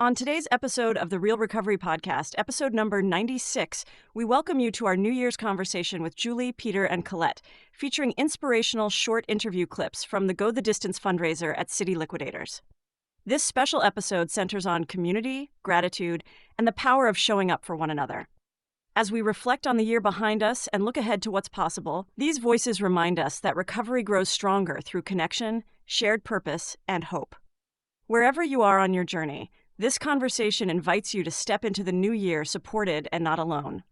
On today's episode of the Real Recovery Podcast, episode number 96, we welcome you to our New Year's conversation with Julie, Peter, and Collette, featuring inspirational short interview clips from the Go the Distance fundraiser at City Liquidators. This special episode centers on community, gratitude, and the power of showing up for one another. As we reflect on the year behind us and look ahead to what's possible, these voices remind us that recovery grows stronger through connection, shared purpose, and hope. Wherever you are on your journey, this conversation invites you to step into the new year supported and not alone.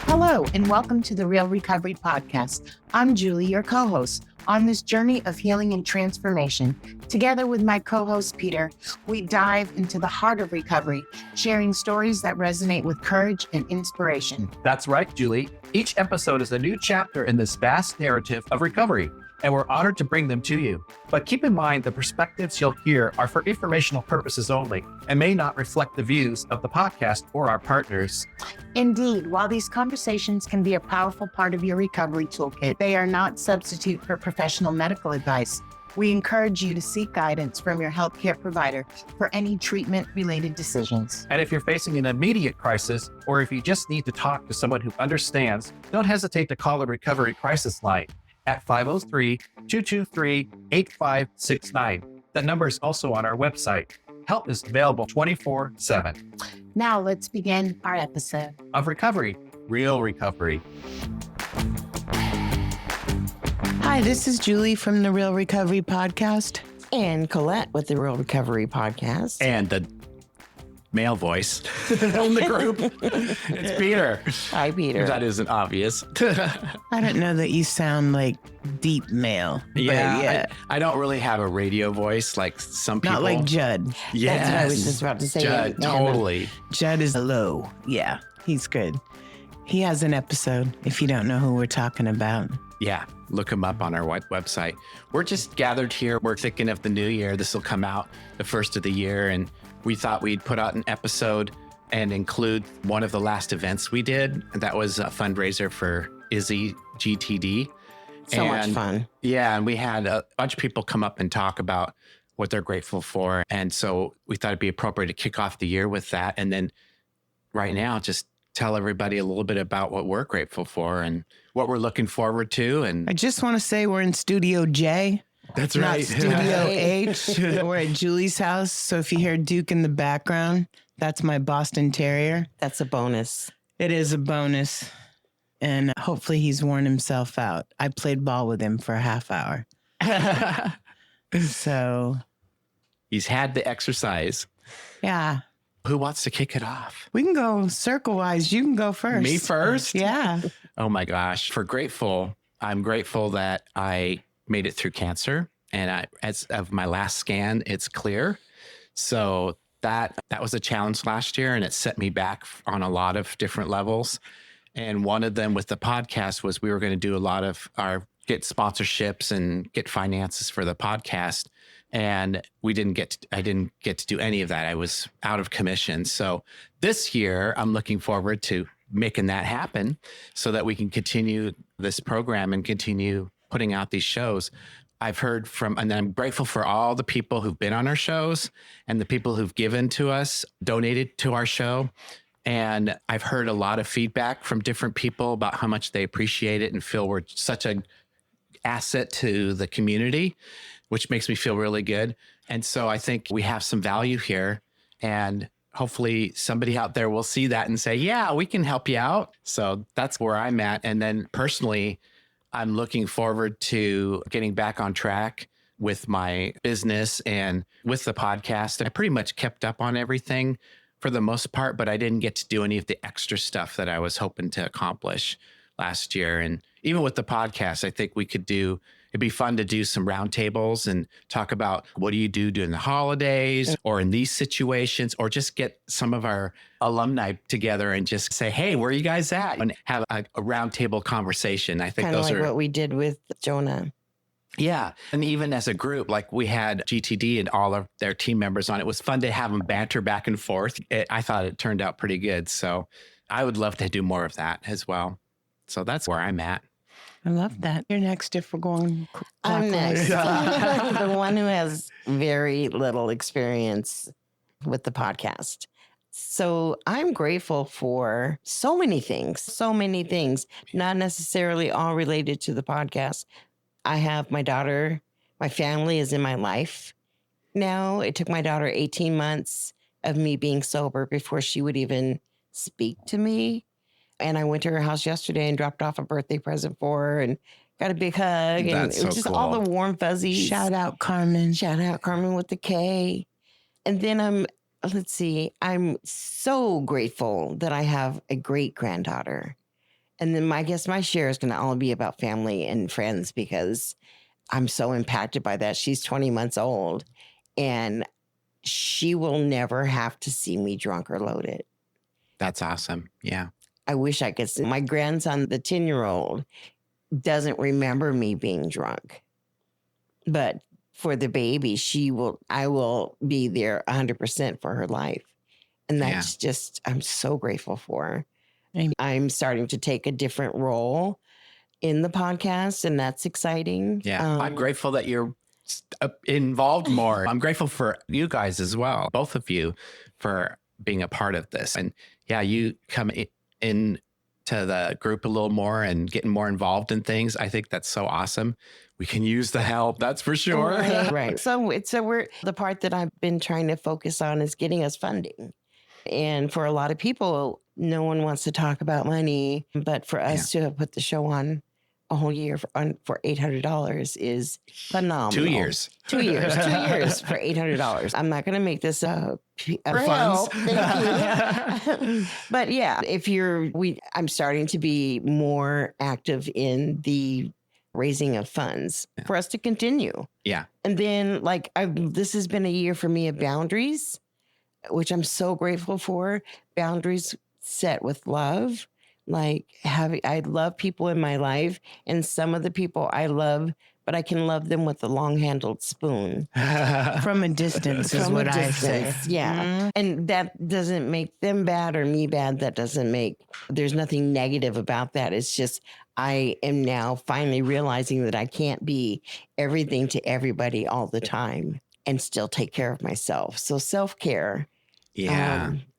Hello, and welcome to the Real Recovery Podcast. I'm Julie, your co-host. On this journey of healing and transformation, together with my co-host Peter, we dive into the heart of recovery, sharing stories that resonate with courage and inspiration. That's right, Julie. Each episode is a new chapter in this vast narrative of recovery, and we're honored to bring them to you. But keep in mind, the perspectives you'll hear are for informational purposes only and may not reflect the views of the podcast or our partners. Indeed, while these conversations can be a powerful part of your recovery toolkit, they are not substitute for professional medical advice. We encourage you to seek guidance from your healthcare provider for any treatment-related decisions. And if you're facing an immediate crisis, or if you just need to talk to someone who understands, don't hesitate to call the Recovery Crisis Line at 503-223-8569. That number is also on our website. Help is available 24/7. Now let's begin our episode Of recovery, real recovery. Hi, this is Julie from the Real Recovery Podcast. And Collette with the Real Recovery Podcast. And the male voice in the group, it's Peter. Hi, Peter. That isn't obvious. I don't know that you sound like deep male. Yeah. I don't really have a radio voice like some people. Not like Judd. Yes. That's what I was just about to say. Judd, totally. Judd is low. Yeah, he's good. He has an episode, if you don't know who we're talking about. Yeah, look him up on our website. We're just gathered here. We're thinking of the new year. This will come out the first of the year. And we thought we'd put out an episode and include one of the last events we did. That was a fundraiser for Izzy GTD. So much fun. Yeah, and we had a bunch of people come up and talk about what they're grateful for. And so we thought it'd be appropriate to kick off the year with that. And then right now, just tell everybody a little bit about what we're grateful for and what we're looking forward to. And I just want to say we're in Studio J. That's not right. Studio H. We're at Julie's house. So if you hear Duke in the background, that's my Boston Terrier. That's a bonus. It is a bonus. And hopefully he's worn himself out. I played ball with him for a half hour. So he's had the exercise. yeah. Who wants to kick it off? We can go circle-wise. You can go first. Me first? Yeah. Oh my gosh. I'm grateful that I made it through cancer. And as of my last scan, it's clear. So that was a challenge last year, and it set me back on a lot of different levels. And one of them with the podcast was we were going to do a lot of get sponsorships and get finances for the podcast. And I didn't get to do any of that. I was out of commission. So this year I'm looking forward to making that happen so that we can continue this program and continue putting out these shows. I've heard and I'm grateful for all the people who've been on our shows and the people who've given to us, donated to our show. And I've heard a lot of feedback from different people about how much they appreciate it and feel we're such an asset to the community, which makes me feel really good. And so I think we have some value here, and hopefully somebody out there will see that and say, yeah, we can help you out. So that's where I'm at. And then personally, I'm looking forward to getting back on track with my business and with the podcast. I pretty much kept up on everything for the most part, but I didn't get to do any of the extra stuff that I was hoping to accomplish last year. And even with the podcast, I think it'd be fun to do some roundtables and talk about what do you do during the holidays or in these situations, or just get some of our alumni together and just say, hey, where are you guys at? And have a roundtable conversation. I think Kind of those like are what we did with Jonah. Yeah. And even as a group, like we had GTD and all of their team members on. It was fun to have them banter back and forth. I thought it turned out pretty good. So I would love to do more of that as well. So that's where I'm at. I love that. You're next if we're going I'm clockwise. next. The one who has very little experience with the podcast. So I'm grateful for so many things, not necessarily all related to the podcast. I have my daughter, my family is in my life now. It took my daughter 18 months of me being sober before she would even speak to me. And I went to her house yesterday and dropped off a birthday present for her and got a big hug. And That's it was so just cool. all the warm fuzzies. Shout out Carmen. Shout out Carmen with the K. And then I'm so grateful that I have a great granddaughter. And then I guess my share is going to all be about family and friends because I'm so impacted by that. She's 20 months old and she will never have to see me drunk or loaded. That's awesome. Yeah. I wish I could see. My grandson, the 10-year-old, doesn't remember me being drunk. But for the baby, I will be there 100% for her life. And that's just, I'm so grateful for her. I'm starting to take a different role in the podcast, and that's exciting. Yeah. I'm grateful that you're involved more. I'm grateful for you guys as well, both of you, for being a part of this. And yeah, you come in to the group a little more and getting more involved in things. I think that's so awesome. We can use the help. That's for sure. Right. So the part that I've been trying to focus on is getting us funding. And for a lot of people, no one wants to talk about money, but for us to have put the show on a whole year for $800 is phenomenal. 2 years. 2 years. 2 years for $800. I'm not going to make this a funds. Thank you. But yeah, I'm starting to be more active in the raising of funds for us to continue. Yeah. And then this has been a year for me of boundaries, which I'm so grateful for. Boundaries set with love. I love people in my life, and some of the people I love, but I can love them with a long-handled spoon. From a distance is what I say. Yeah. Mm-hmm. And that doesn't make them bad or me bad. There's nothing negative about that. It's just, I am now finally realizing that I can't be everything to everybody all the time and still take care of myself. So self-care,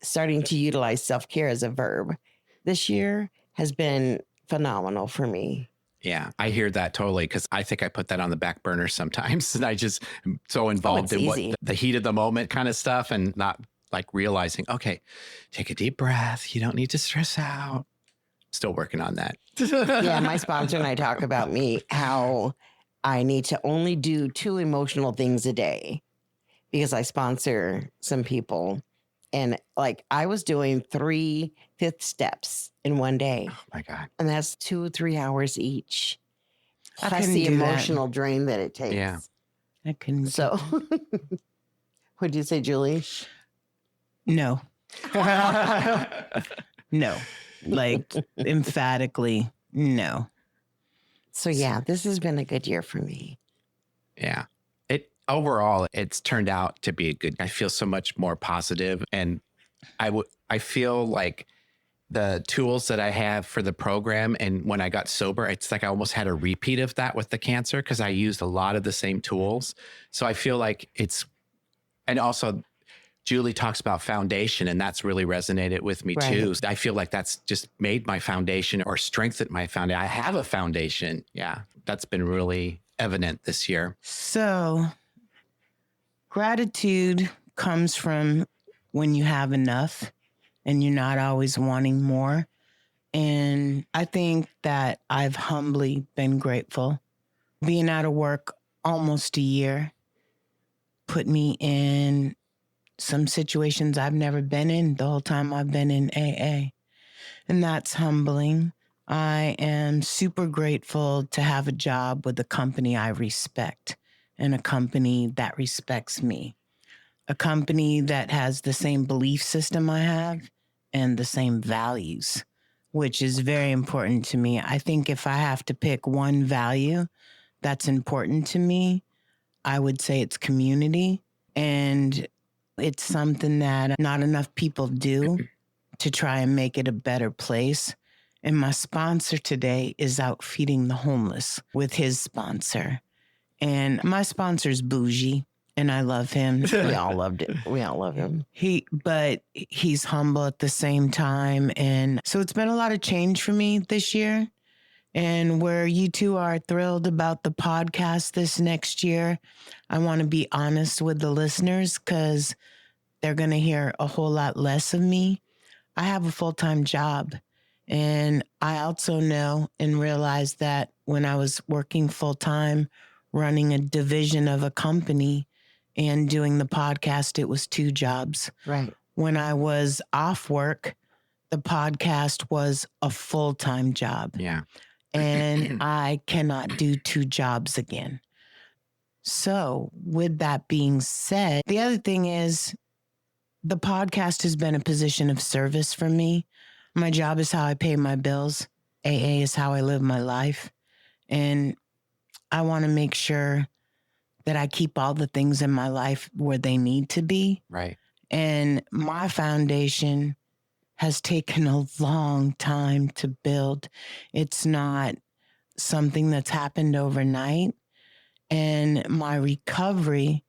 starting to utilize self-care as a verb this year has been phenomenal for me. Yeah, I hear that totally, because I think I put that on the back burner sometimes. And I just am so involved in the heat of the moment kind of stuff and not realizing, okay, take a deep breath. You don't need to stress out. Still working on that. Yeah, my sponsor and I talk about how I need to only do 2 emotional things a day because I sponsor some people. And I was doing 3 fifth steps in one day. Oh my God. And that's 2 or 3 hours each. I Plus couldn't the do emotional drain that it takes. Yeah. I couldn't. So what'd you say, Julie? No. No. Emphatically, no. So yeah, this has been a good year for me. Yeah. Overall, it's turned out to be I feel so much more positive, and I feel like the tools that I have for the program, and when I got sober, it's like I almost had a repeat of that with the cancer because I used a lot of the same tools. So I feel like and also Julie talks about foundation, and that's really resonated with me too. I feel like that's just made my foundation or strengthened my foundation. I have a foundation. Yeah, that's been really evident this year. So gratitude comes from when you have enough and you're not always wanting more. And I think that I've humbly been grateful. Being out of work almost a year put me in some situations I've never been in the whole time I've been in AA. And that's humbling. I am super grateful to have a job with a company I respect and a company that respects me. A company that has the same belief system I have and the same values, which is very important to me. I think if I have to pick one value that's important to me, I would say it's community. And it's something that not enough people do to try and make it a better place. And my sponsor today is out feeding the homeless with his sponsor. And my sponsor's bougie, and I love him. We all loved it. We all love him. But he's humble at the same time. And so it's been a lot of change for me this year. And where you two are thrilled about the podcast this next year, I want to be honest with the listeners because they're going to hear a whole lot less of me. I have a full-time job. And I also know and realize that when I was working full-time, running a division of a company and doing the podcast, it was 2 jobs. Right. When I was off work, the podcast was a full-time job. Yeah. And I cannot do 2 jobs again. So with that being said, the other thing is the podcast has been a position of service for me. My job is how I pay my bills. AA is how I live my life. And I want to make sure that I keep all the things in my life where they need to be. Right. And my foundation has taken a long time to build. It's not something that's happened overnight. And my recovery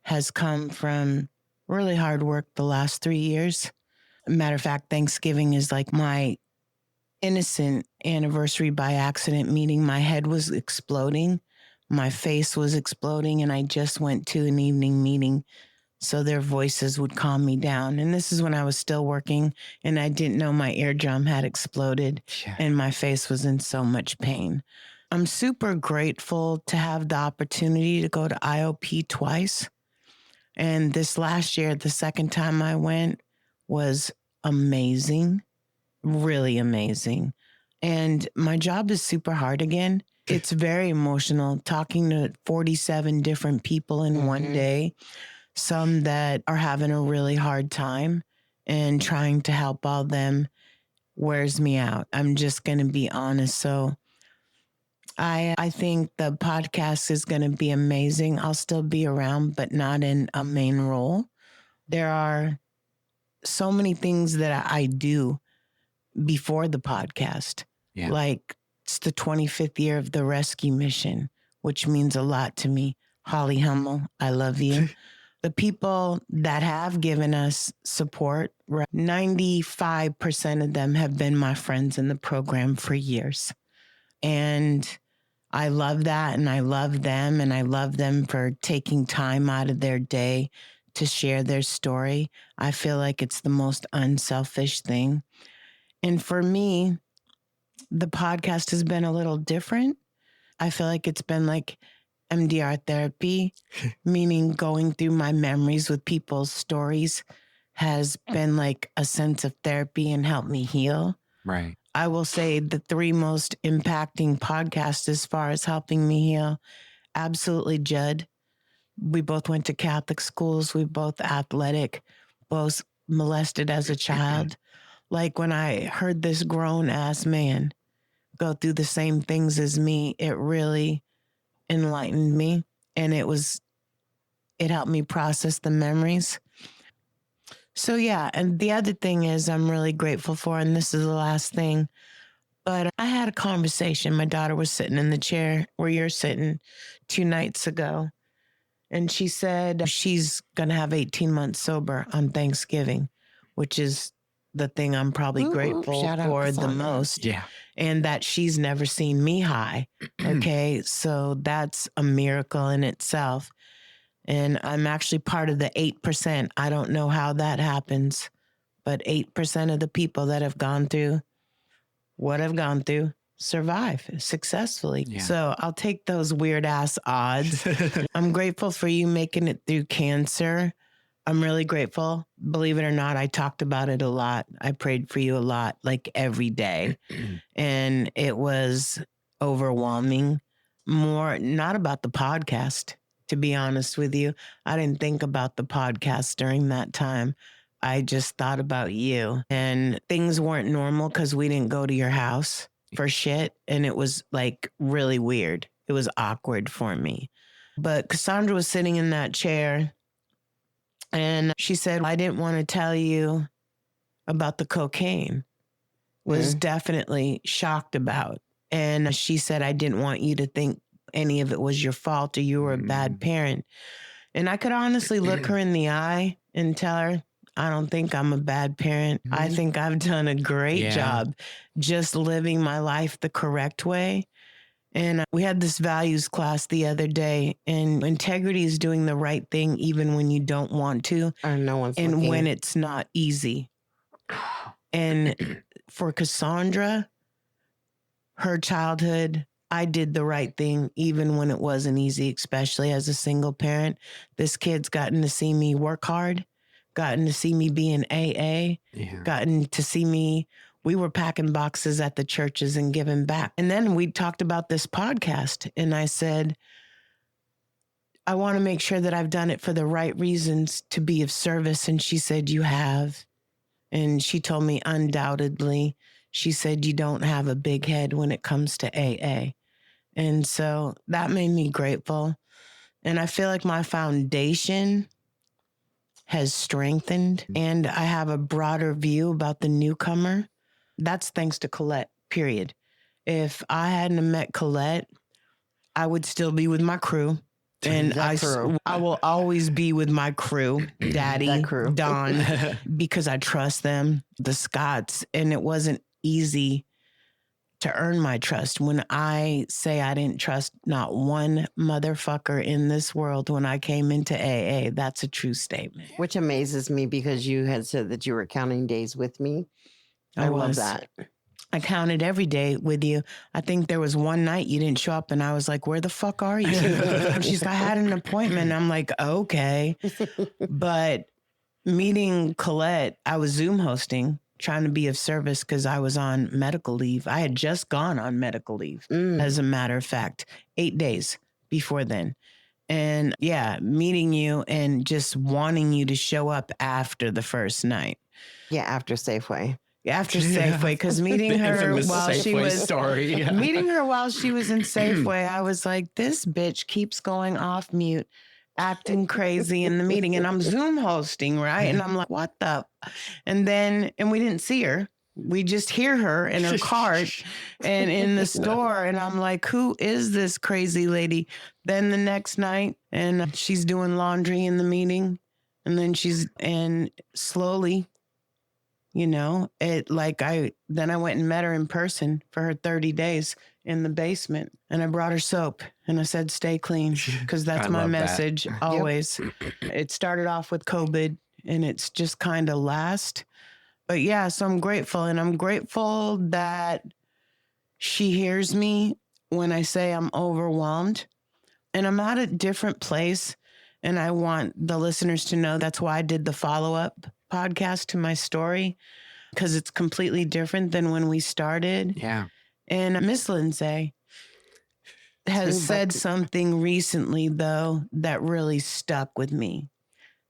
has come from really hard work the last 3 years. Matter of fact, Thanksgiving is like my innocent anniversary by accident, meaning my head was exploding, my face was exploding, and I just went to an evening meeting so their voices would calm me down. And this is when I was still working and I didn't know my eardrum had exploded and my face was in so much pain. I'm super grateful to have the opportunity to go to IOP twice. And this last year, the second time I went was amazing, really amazing. And my job is super hard again. It's very emotional, talking to 47 different people in one day, some that are having a really hard time, and trying to help all them wears me out. I'm just going to be honest. So I think the podcast is going to be amazing. I'll still be around, but not in a main role. There are so many things that I do before the podcast. Yeah. Like it's the 25th year of the rescue mission, which means a lot to me. Holly Hummel, I love you. The people that have given us support, 95% of them have been my friends in the program for years. And I love that, and I love them, and I love them for taking time out of their day to share their story. I feel like it's the most unselfish thing. And for me, the podcast has been a little different. I feel like it's been like MDR therapy, meaning going through my memories with people's stories has been like a sense of therapy and helped me heal. Right. I will say the 3 most impacting podcasts as far as helping me heal, absolutely Judd. We both went to Catholic schools. We both athletic, both molested as a child. Like when I heard this grown ass man go through the same things as me, it really enlightened me. And it helped me process the memories. So yeah, and the other thing is I'm really grateful for, and this is the last thing, but I had a conversation. My daughter was sitting in the chair where you're sitting 2 nights ago. And she said she's going to have 18 months sober on Thanksgiving, which is the thing I'm probably grateful for the most. Yeah. And that she's never seen me high. Okay. So that's a miracle in itself. And I'm actually part of the 8%. I don't know how that happens, but 8% of the people that have gone through what I've gone through survive successfully. Yeah. So I'll take those weird ass odds. I'm grateful for you making it through cancer. I'm really grateful. Believe it or not, I talked about it a lot. I prayed for you a lot, like every day. And it was overwhelming. More, not about the podcast, to be honest with you. I didn't think about the podcast during that time. I just thought about you. And things weren't normal because we didn't go to your house for shit. And it was like really weird. it was awkward for me. But Cassandra was sitting in that chair and she said, I didn't want to tell you about the cocaine. Was definitely shocked about. And she said, I didn't want you to think any of it was your fault or you were a bad parent. And I could honestly look her in the eye and tell her, I don't think I'm a bad parent. I think I've done a great job just living my life the correct way. And we had this values class the other day, and integrity is doing the right thing even when you don't want to. Or no one's and looking. when it's not easy. And for Cassandra, her childhood, I did the right thing even when it wasn't easy, especially as a single parent. This kid's gotten to see me work hard, gotten to see me be in AA, gotten to see me. We were packing boxes at the churches and giving back. And then we talked about this podcast. And I said, I want to make sure that I've done it for the right reasons to be of service. And she said, you have. And she told me undoubtedly, she said, you don't have a big head when it comes to AA. And so that made me grateful. And I feel like my foundation has strengthened and I have a broader view about the newcomer. That's thanks to Collette, period. If I hadn't met Collette, I would still be with my crew. And I will always be with my crew, Daddy, Don, because I trust them, the Scotts. And it wasn't easy to earn my trust. When I say I didn't trust not one motherfucker in this world when I came into AA, that's a true statement. Which amazes me because you had said that you were counting days with me. I love that. I counted every day with you. I think there was one night you didn't show up and I was like, where the fuck are you? She's like, I had an appointment. I'm like, okay. But meeting Collette, I was Zoom hosting, trying to be of service because I was on medical leave. I had just gone on medical leave, as a matter of fact, 8 days before then. And yeah, meeting you and just wanting you to show up after the first night. Yeah, after Safeway. After Safeway, because meeting her while she was meeting her while she was in Safeway, I was like, this bitch keeps going off mute, acting crazy in the meeting, and I'm Zoom hosting, right? And I'm like, what the? And we didn't see her. We just hear her in her cart and in the store, and I'm like, who is this crazy lady? Then the next night, and she's doing laundry in the meeting, and then slowly. You know, then I went and met her in person for her 30 days in the basement and I brought her soap and I said, stay clean because that's my message always. It started off with COVID and it's just kind of last. But yeah, so I'm grateful and I'm grateful that she hears me when I say I'm overwhelmed and I'm at a different place. And I want the listeners to know that's why I did the follow-up podcast to my story, because it's completely different than when we started. Yeah. And Miss Lindsay has said something recently, though, that really stuck with me.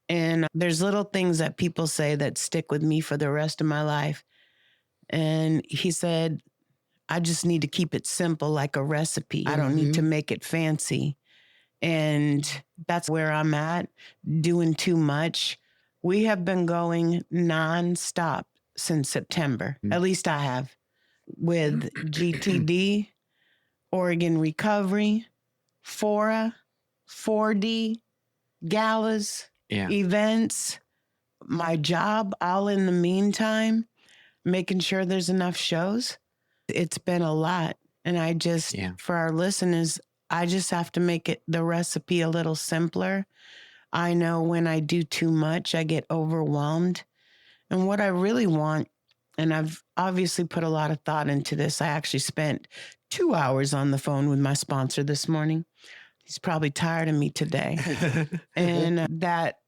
And there's little things that people say that stick with me for the rest of my life. And he said, I just need to keep it simple, like a recipe. I don't need to make it fancy. And that's where I'm at, doing too much. We have been going nonstop since September. At least I have, with GTD, Oregon Recovery, Fora, 4D, galas, events, my job, all in the meantime, making sure there's enough shows. It's been a lot. And I just, for our listeners, I just have to make the recipe a little simpler. I know when I do too much, I get overwhelmed. And what I really want, and I've obviously put a lot of thought into this. I actually spent 2 hours on the phone with my sponsor this morning. He's probably tired of me today. And that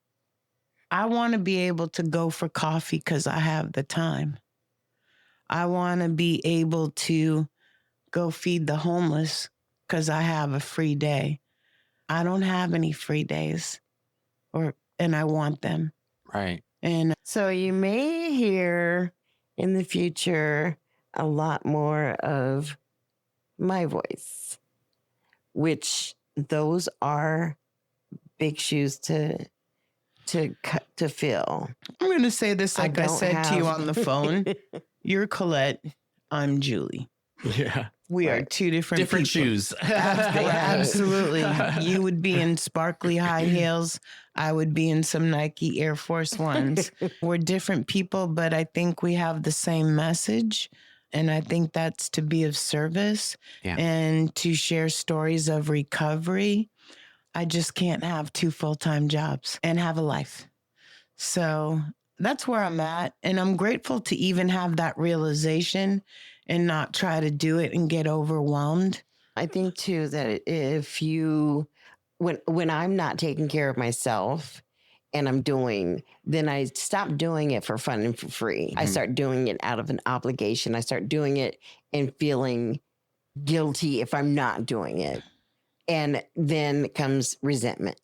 I want to be able to go for coffee because I have the time. I want to be able to go feed the homeless because I have a free day. I don't have any free days. And I want them. Right. And so you may hear in the future a lot more of my voice. which those are big shoes to fill. I'm going to say this like I said to you on the phone. You're Collette. I'm Julie. Yeah. We are two different people. shoes. Absolutely. You would be in sparkly high heels. I would be in some Nike Air Force Ones. We're different people, but I think we have the same message. And I think that's to be of service and to share stories of recovery. I just can't have 2 full-time jobs and have a life. So that's where I'm at. And I'm grateful to even have that realization and not try to do it and get overwhelmed. I think too that if you, when I'm not taking care of myself and I'm doing, then I stop doing it for fun and for free. Mm-hmm. I start doing it out of an obligation. I start doing it and feeling guilty if I'm not doing it. And then comes resentment.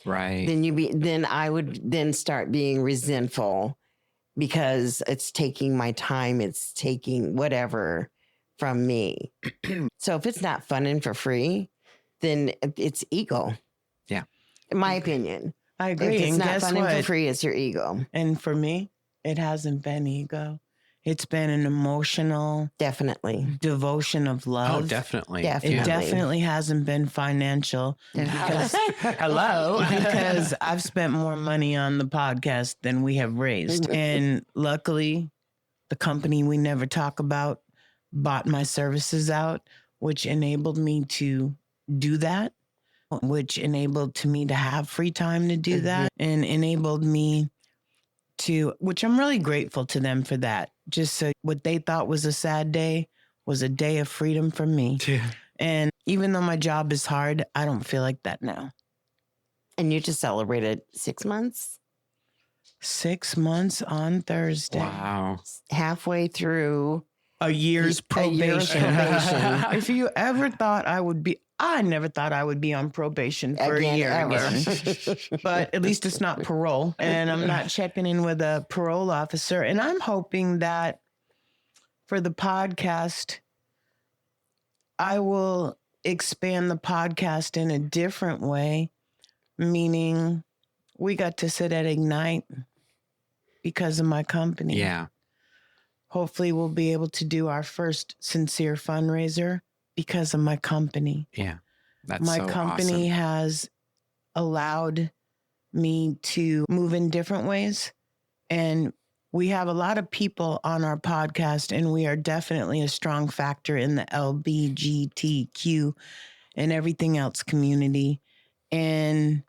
Right. Then I would then start being resentful because it's taking my time. It's taking whatever from me. So if it's not fun and for free, then it's ego. Yeah. In my opinion. I agree. If it's and not guess fun what? and for free, it's your ego. And for me, it hasn't been ego. It's been an emotional Definitely devotion of love. Oh, definitely. It definitely hasn't been financial. Because, hello. Because I've spent more money on the podcast than we have raised. And luckily, the company we never talk about bought my services out, which enabled me to do that, which enabled to me to have free time to do that, and enabled me to, which I'm really grateful to them for that. Just so what they thought was a sad day was a day of freedom for me. Yeah. And even though my job is hard, I don't feel like that now. And you just celebrated 6 months? 6 months on Thursday. Wow. Halfway through a year's probation. If you ever thought I never thought I would be on probation for a year again. But at least it's not parole. And I'm not checking in with a parole officer. And I'm hoping that for the podcast, I will expand the podcast in a different way. Meaning we got to sit at Ignite because of my company. Yeah. Hopefully we'll be able to do our first sincere fundraiser because of my company. Yeah. That's my so company awesome. has allowed me to move in different ways. And we have a lot of people on our podcast, and we are definitely a strong factor in the LBGTQ and everything else community. And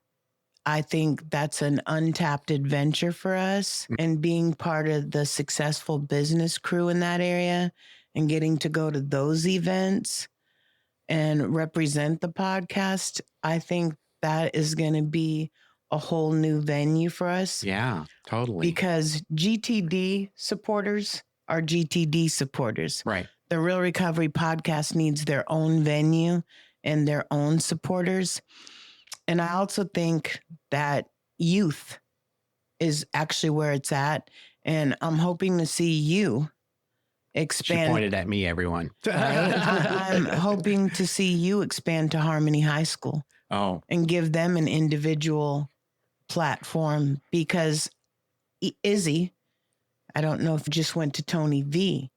I think that's an untapped adventure for us, and being part of the successful business crew in that area and getting to go to those events and represent the podcast. I think that is going to be a whole new venue for us. Yeah, totally. Because GTD supporters are GTD supporters. Right. The Real Recovery Podcast needs their own venue and their own supporters. And I also think that youth is actually where it's at. And I'm hoping to see you expand. She pointed at me, everyone. Right? I'm hoping to see you expand to Harmony High School. Oh. And give them an individual platform, because Izzy, I don't know if just went to Tony V,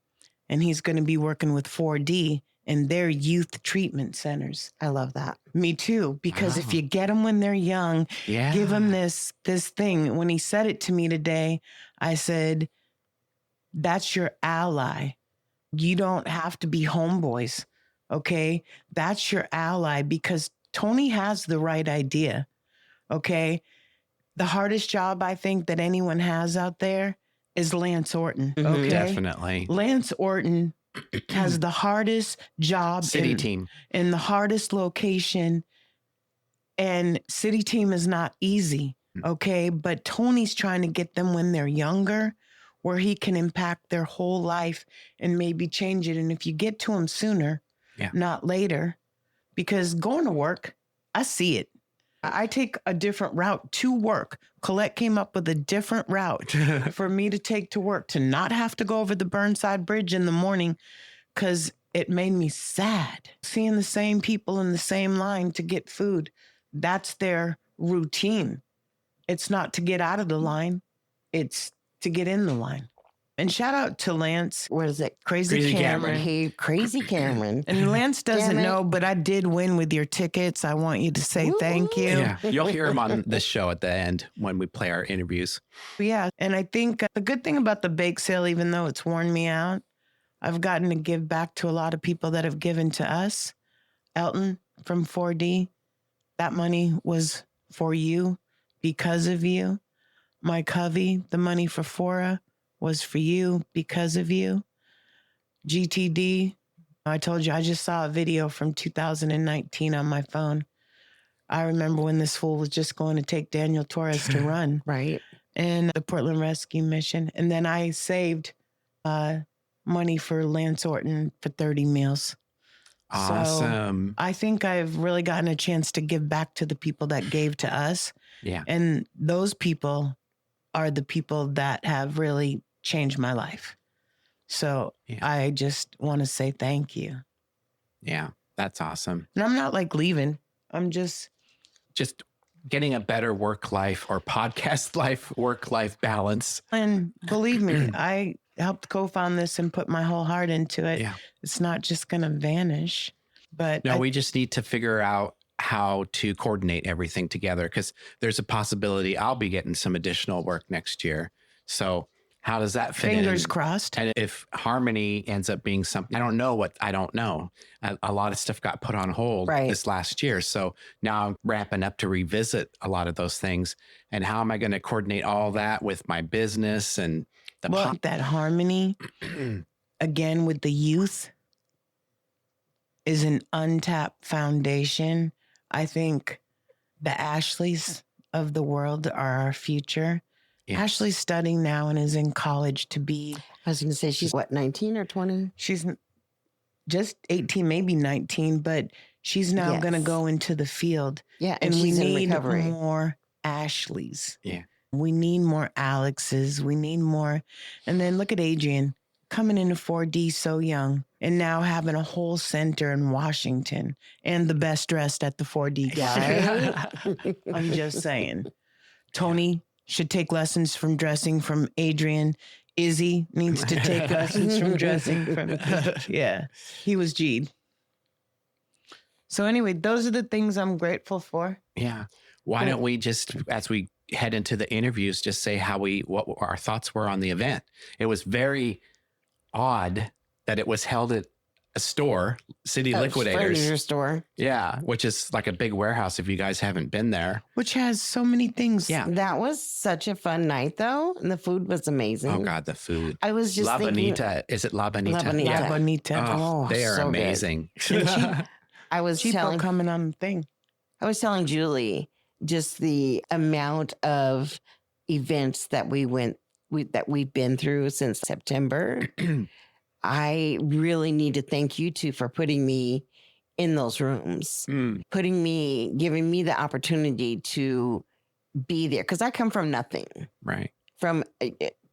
and he's going to be working with 4D and their youth treatment centers. I love that. Me too, because if you get them when they're young, give them this thing. When he said it to me today, I said, that's your ally. You don't have to be homeboys, okay? That's your ally, because Tony has the right idea, okay? The hardest job I think that anyone has out there is Lance Orton, okay? Definitely. Lance Orton has the hardest job City team in the hardest location, and City team is not easy, okay? But Tony's trying to get them when they're younger, where he can impact their whole life and maybe change it. And if you get to him sooner, not later, because going to work, I see it. I take a different route to work. Collette came up with a different route for me to take to work, to not have to go over the Burnside Bridge in the morning, because it made me sad seeing the same people in the same line to get food. That's their routine. It's not to get out of the line. It's to get in the line. And shout out to Lance. What is it? Crazy Cameron. Hey, Crazy Cameron. And Lance doesn't Damn it. know, but I did win with your tickets. I want you to say thank you. Yeah, you'll hear him on this show at the end when we play our interviews. Yeah. And I think the good thing about the bake sale, even though it's worn me out, I've gotten to give back to a lot of people that have given to us. Elton from 4D, that money was for you, because of you. Mike Hovey, the money for Fora was for you, because of you. GTD, I told you, I just saw a video from 2019 on my phone. I remember when this fool was just going to take Daniel Torres to run. Right. And the Portland Rescue Mission. And then I saved money for Lance Orton for 30 meals. Awesome. So I think I've really gotten a chance to give back to the people that gave to us. Yeah. And those people are the people that have really changed my life. So I just want to say thank you. Yeah, that's awesome. And I'm not like leaving. I'm just getting a better work life or podcast life, work life balance. And believe me, I helped co-found this and put my whole heart into it. Yeah. It's not just going to vanish. But No, we just need to figure out how to coordinate everything together, because there's a possibility I'll be getting some additional work next year. So how does that fit fingers in? crossed. And if Harmony ends up being something, I don't know. A lot of stuff got put on hold this last year. So now I'm ramping up to revisit a lot of those things. And how am I going to coordinate all that with my business and that Harmony, again, with the youth is an untapped foundation. I think the Ashleys of the world are our future. Yes. Ashley's studying now and is in college to be... I was going to say, she's what, 19 or 20? She's just 18, maybe 19, but she's now going to go into the field. Yeah, and we she's need in recovery. more Ashleys. Yeah. We need more Alexes. We need more. And then look at Adrian coming into 4D so young and now having a whole center in Washington and the best dressed at the 4D guy. I'm just saying. Tony should take lessons from dressing from Adrian. Izzy needs to take lessons from dressing from, he was G'd. So anyway, those are the things I'm grateful for. Yeah. Why don't we just, as we head into the interviews, just say what our thoughts were on the event. It was very odd that it was held at a store, City Liquidators. Furniture store. Yeah, which is like a big warehouse if you guys haven't been there. Which has so many things. Yeah. That was such a fun night, though. And the food was amazing. Oh, God, the food. I was just La thinking... Bonita. Is it La Bonita? La Bonita. Yeah. La Bonita. Oh, they are so amazing. I was coming on the thing. I was telling Julie just the amount of events that we've been through since September. I really need to thank you two for putting me in those rooms, giving me the opportunity to be there. Because I come from nothing. Right.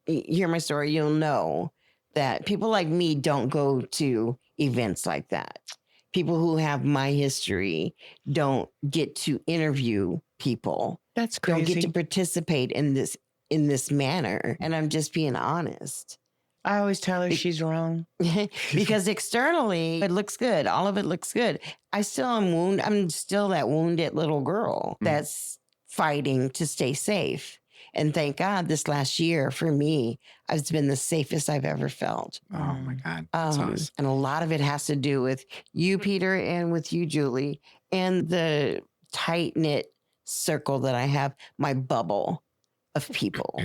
Hear my story, you'll know that people like me don't go to events like that. People who have my history don't get to interview people. That's crazy. Don't get to participate in this manner. And I'm just being honest. I always tell her she's wrong. Because externally, it looks good. All of it looks good. I'm still that wounded little girl that's fighting to stay safe. And thank God this last year for me, it's been the safest I've ever felt. Oh my God. That's awesome. And a lot of it has to do with you, Peter, and with you, Julie, and the tight-knit circle that I have, my bubble of people.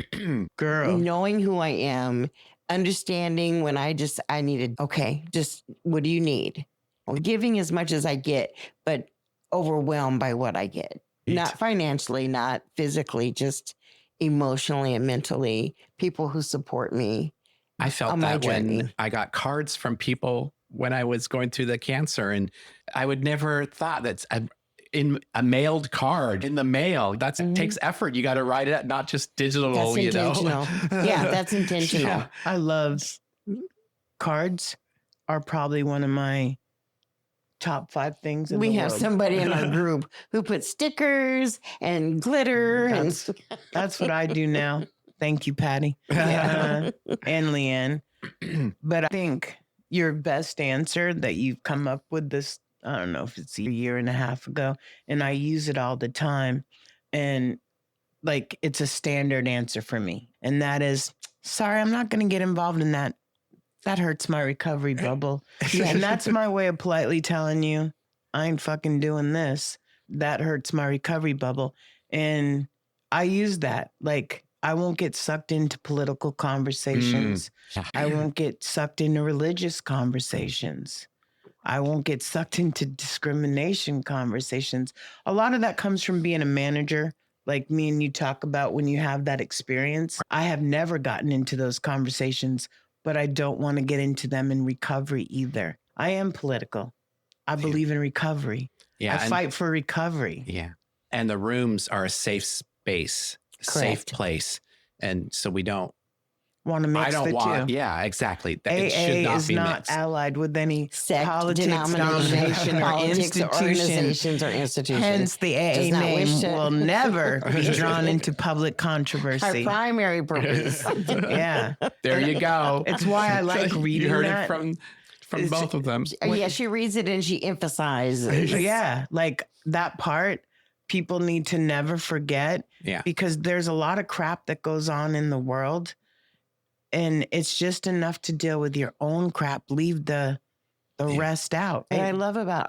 Girl. Knowing who I am, understanding when I needed, just what do you need? Well, giving as much as I get, but overwhelmed by what I get. Not financially, not physically, just emotionally and mentally. People who support me. I felt that when I got cards from people when I was going through the cancer, and I would never thought that's in a mailed card in the mail. That takes effort. You got to write it, not just digital. That's intentional. Yeah, that's intentional. Yeah. I love cards are probably one of my top 5 things in We the have world. somebody in our group who puts stickers and glitter. That's what I do now. Thank you, Patty. And Leanne. But I think your best answer that you've come up with this, I don't know if it's a year and a half ago, and I use it all the time. And like, it's a standard answer for me. And that is, sorry, I'm not going to get involved in that. That hurts my recovery bubble. And that's my way of politely telling you, I ain't fucking doing this. That hurts my recovery bubble. And I use that. Like, I won't get sucked into political conversations. I won't get sucked into religious conversations. I won't get sucked into discrimination conversations. A lot of that comes from being a manager, like me and you talk about when you have that experience. I have never gotten into those conversations, but I don't want to get into them in recovery either. I am political. I believe in recovery. I fight for recovery. Yeah. And the rooms are a safe space, safe place. And so we don't want to mix the two. Yeah, exactly. It should not be not mixed. Allied with any sect, politics, denomination, or organizations or institutions. Hence, the AA name will never be drawn into public controversy. Our primary purpose. Yeah. There you go. It's why I like reading You heard that. it from both of them. Yeah, she reads it and she emphasizes. Yeah, like that part. People need to never forget. Yeah. Because there's a lot of crap that goes on in the world. And it's just enough to deal with your own crap. Leave the rest out. What I love about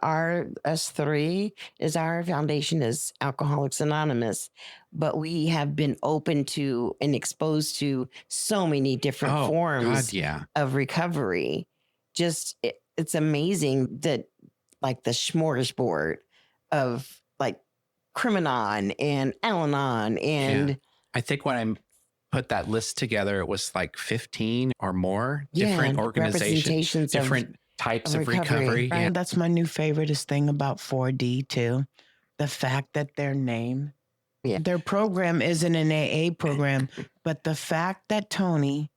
us 3 is our foundation is Alcoholics Anonymous, but we have been open to and exposed to so many different forms of recovery. Just, it's amazing that like the smorgasbord of like Criminon and Al-Anon and I think when I put that list together, it was like 15 or more different organizations, different types of recovery. Right? Yeah. That's my new favoriteest thing about 4D too. The fact that their name, their program isn't an AA program, but the fact that Tony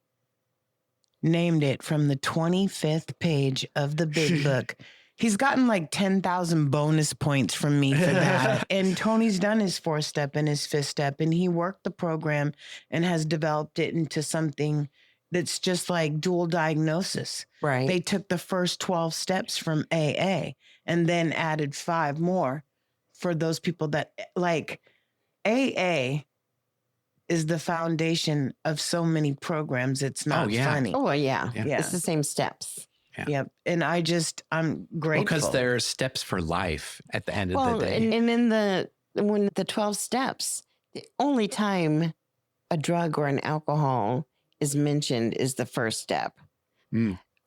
named it from the 25th page of the big book. He's gotten like 10,000 bonus points from me for that. And Tony's done his 4-step and his 5th step, and he worked the program and has developed it into something that's just like dual diagnosis. Right. They took the first 12 steps from AA and then added 5 more for those people that like AA is the foundation of so many programs. It's not funny. Oh, yeah. It's the same steps. Yeah. Yep. And I'm grateful. Because there are steps for life at the end of the day. And in when the 12 steps, the only time a drug or an alcohol is mentioned is the first step.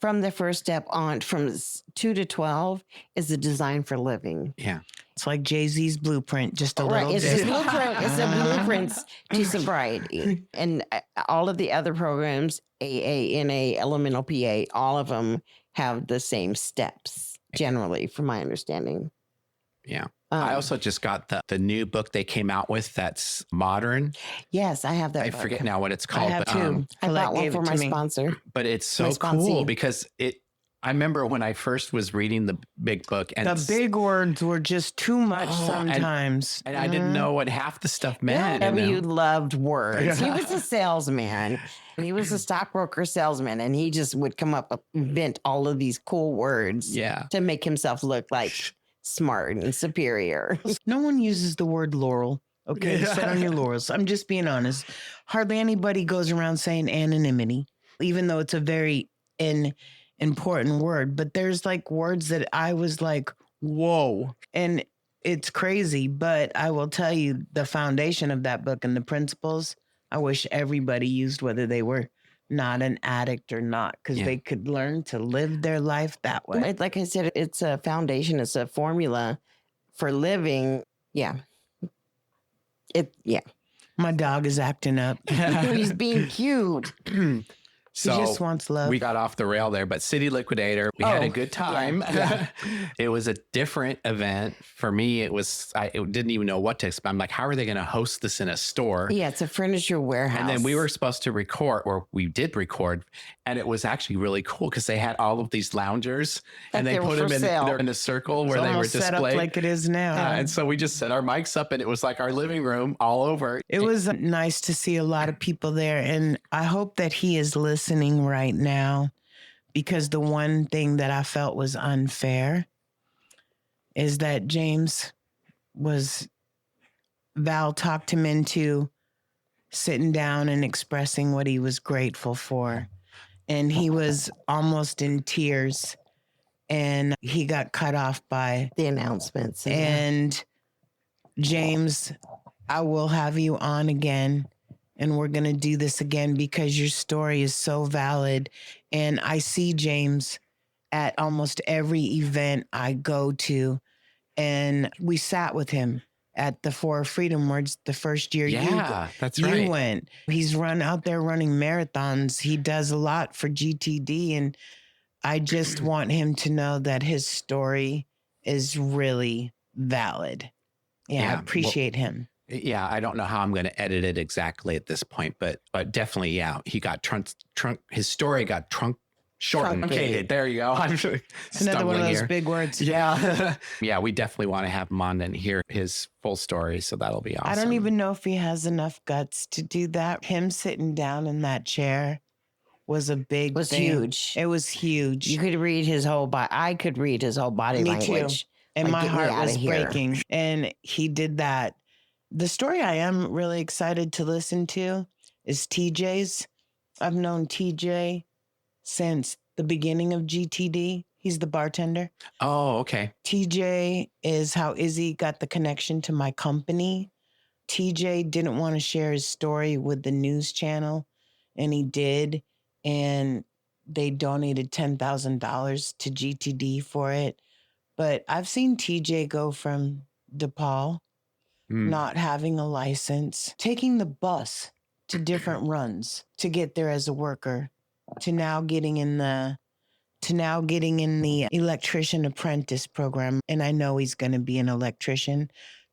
From the first step on, from 2 to 12 is the design for living. Yeah. It's like Jay-Z's blueprint, just a little It's bit. it's a blueprint to sobriety. And all of the other programs, AA, NA, Elemental PA, all of them have the same steps, generally, from my understanding. Yeah. I also just got the new book they came out with that's modern. Yes, I have that I book. forget now what it's called. I have too. I bought one for my sponsor. But it's so cool because I remember when I first was reading the big book and the big words were just too much sometimes. And I didn't know what half the stuff meant. W loved words. He was a salesman. He was a stockbroker salesman, and he just would come up and invent all of these cool words to make himself look like smart and superior. No one uses the word laurel. Okay, sit on your laurels. I'm just being honest. Hardly anybody goes around saying anonymity, even though it's a very important word. But there's like words that I was like, whoa. And it's crazy. But I will tell you the foundation of that book and the principles, I wish everybody used, whether they were not an addict or not, because they could learn to live their life that way. Like I said, it's a foundation. It's a formula for living. Yeah. My dog is acting up. He's being cute. He just wants love. We got off the rail there, but City Liquidator, we had a good time. Yeah. It was a different event. For me, I didn't even know what to expect. I'm like, how are they going to host this in a store? Yeah, it's a furniture warehouse. And then we were supposed to record, or we did record, and it was actually really cool because they had all of these loungers and they put them they're in a circle where they were displayed. Set up like it is now. And so we just set our mics up and it was like our living room all over. It was nice to see a lot of people there. And I hope that he is listening right now, because the one thing that I felt was unfair is that Val talked him into sitting down and expressing what he was grateful for. And he was almost in tears, and he got cut off by the announcements. And James, I will have you on again, and we're going to do this again because your story is so valid. And I see James at almost every event I go to, and we sat with him at the Four Freedom Words the first year you went. He's out there running marathons. He does a lot for GTD, and I just want him to know that his story is really valid. Yeah, I appreciate him. Yeah, I don't know how I'm going to edit it exactly at this point, but definitely, yeah, he got his story got truncated. There you go. I'm another one of those big words. Yeah. Yeah, we definitely want to have him on and hear his full story. So that'll be awesome. I don't even know if he has enough guts to do that. Him sitting down in that chair was a big thing. Huge. It was huge. You could read his whole body. I could read his whole body language. Too. And my heart was breaking. And he did that. The story I am really excited to listen to is TJ's. I've known TJ since the beginning of GTD. He's the bartender. Oh, okay. TJ is how Izzy got the connection to my company. TJ didn't want to share his story with the news channel, and he did. And they donated $10,000 to GTD for it. But I've seen TJ go from DePaul, not having a license, taking the bus to different runs to get there as a worker, to now getting in the electrician apprentice program. And I know he's going to be an electrician,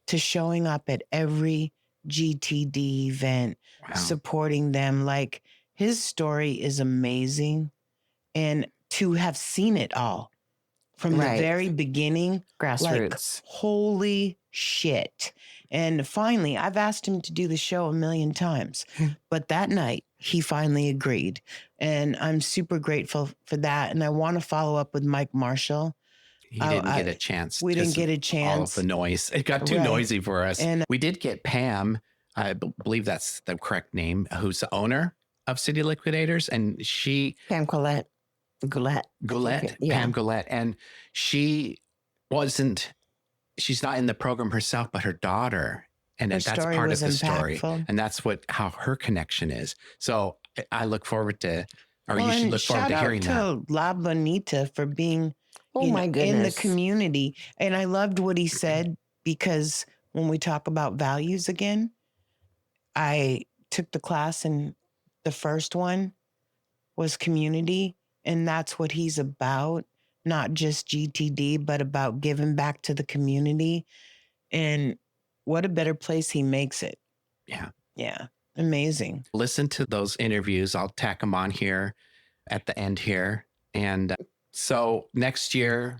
to showing up at every GTD event, supporting them. Like, his story is amazing. And to have seen it all from the very beginning, grassroots, like, holy shit. And finally, I've asked him to do the show 1,000,000 times, but that night he finally agreed. And I'm super grateful for that. And I want to follow up with Mike Marshall. He didn't get a chance. We didn't get a chance. All of the noise. It got too noisy for us. And we did get Pam, I believe that's the correct name, who's the owner of City Liquidators. And Pam Collette. Pam Collette. And she's not in the program herself, but her daughter. And that's part of the story. And that's how her connection is. So I look forward to, you should look forward to hearing that. Shout out to La Bonita for being in the community. And I loved what he said, because when we talk about values again, I took the class, and the first one was community. And that's what he's about, not just GTD, but about giving back to the community. And what a better place he makes it. Yeah. Yeah. Amazing. Listen to those interviews. I'll tack them on here at the end here. And so next year,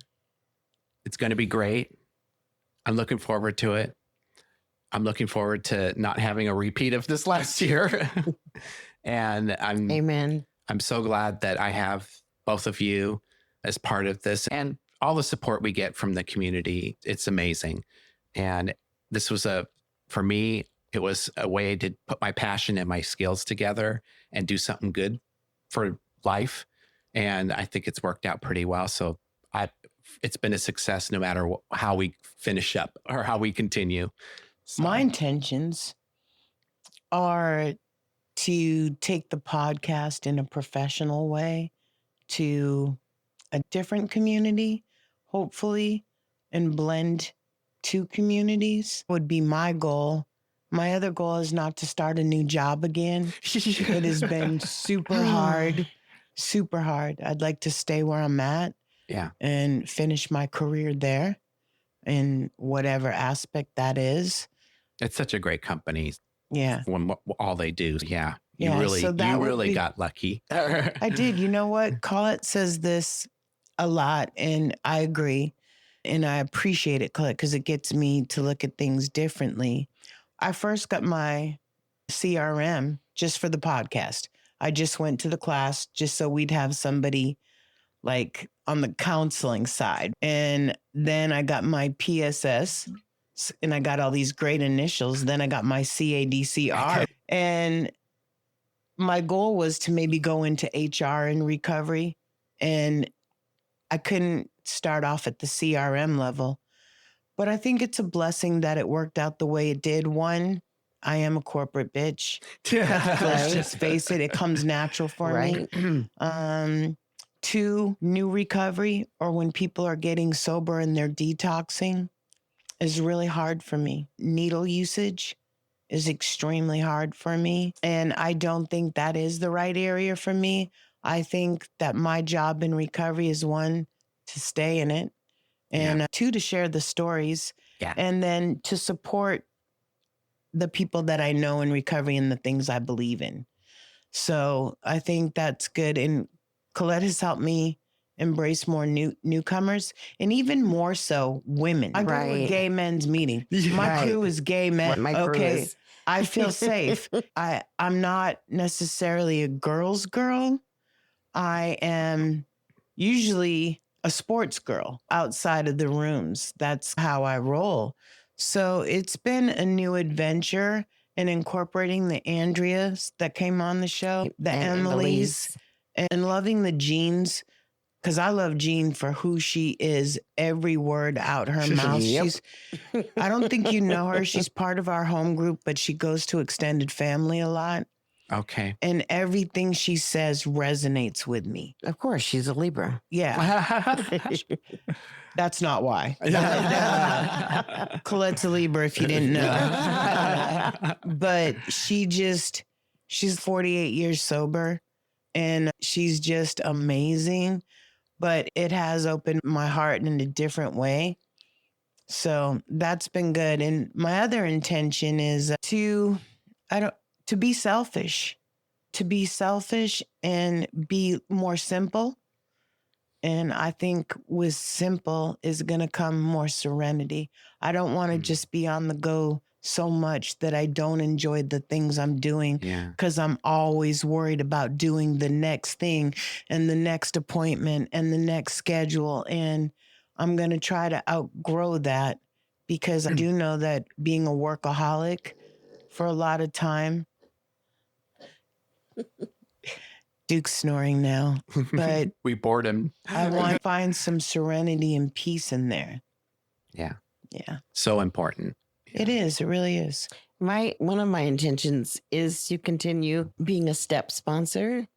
it's going to be great. I'm looking forward to it. I'm looking forward to not having a repeat of this last year. And Amen. I'm so glad that I have both of you as part of this, and all the support we get from the community. It's amazing. And this was for me, it was a way to put my passion and my skills together and do something good for life. And I think it's worked out pretty well. So it's been a success no matter how we finish up or how we continue. So. My intentions are to take the podcast in a professional way to a different community, hopefully, and blend two communities would be my goal, My other goal is not to start a new job again. It has been super hard, super hard. I'd like to stay where I'm at and finish my career there in whatever aspect that is. It's such a great company. Yeah. When all they do. Yeah. Yeah, You really got lucky. I did. You know what? Collette says this a lot, and I agree. And I appreciate it, Collette, because it gets me to look at things differently. I first got my CRM just for the podcast. I just went to the class just so we'd have somebody like on the counseling side. And then I got my PSS and I got all these great initials. Then I got my CADCR. And my goal was to maybe go into HR in recovery. And I couldn't start off at the CRM level. But I think it's a blessing that it worked out the way it did. One, I am a corporate bitch. Let's just face it. It comes natural for me. Two, new recovery, or when people are getting sober and they're detoxing, is really hard for me. Needle usage is extremely hard for me. And I don't think that is the right area for me. I think that my job in recovery is one, to stay in it, and two, to share the stories, and then to support the people that I know in recovery and the things I believe in. So I think that's good. And Collette has helped me embrace more newcomers, and even more so women. I go to a gay men's meeting. My crew is gay men. My crew is. I feel safe. I'm not necessarily a girl's girl. I am usually a sports girl outside of the rooms. That's how I roll. So it's been a new adventure in incorporating the Andreas that came on the show, the Emily's, and loving the Jeans, because I love Jean for who she is, every word out her mouth. I don't think you know her. She's part of our home group, but she goes to extended family a lot. Okay. And everything she says resonates with me. Of course, she's a Libra. Yeah. That's not why. Colette's a Libra, if you didn't know. But she's 48 years sober, and she's just amazing. But it has opened my heart in a different way. So that's been good. And my other intention is to be selfish and be more simple. And I think with simple is going to come more serenity. I don't want to just be on the go so much that I don't enjoy the things I'm doing, because I'm always worried about doing the next thing and the next appointment and the next schedule. And I'm going to try to outgrow that, because I do know that being a workaholic for a lot of time, Duke's snoring now, but we bored him. I want to find some serenity and peace in there. Yeah. Yeah. So important. It is. It really is. One of my intentions is to continue being a step sponsor.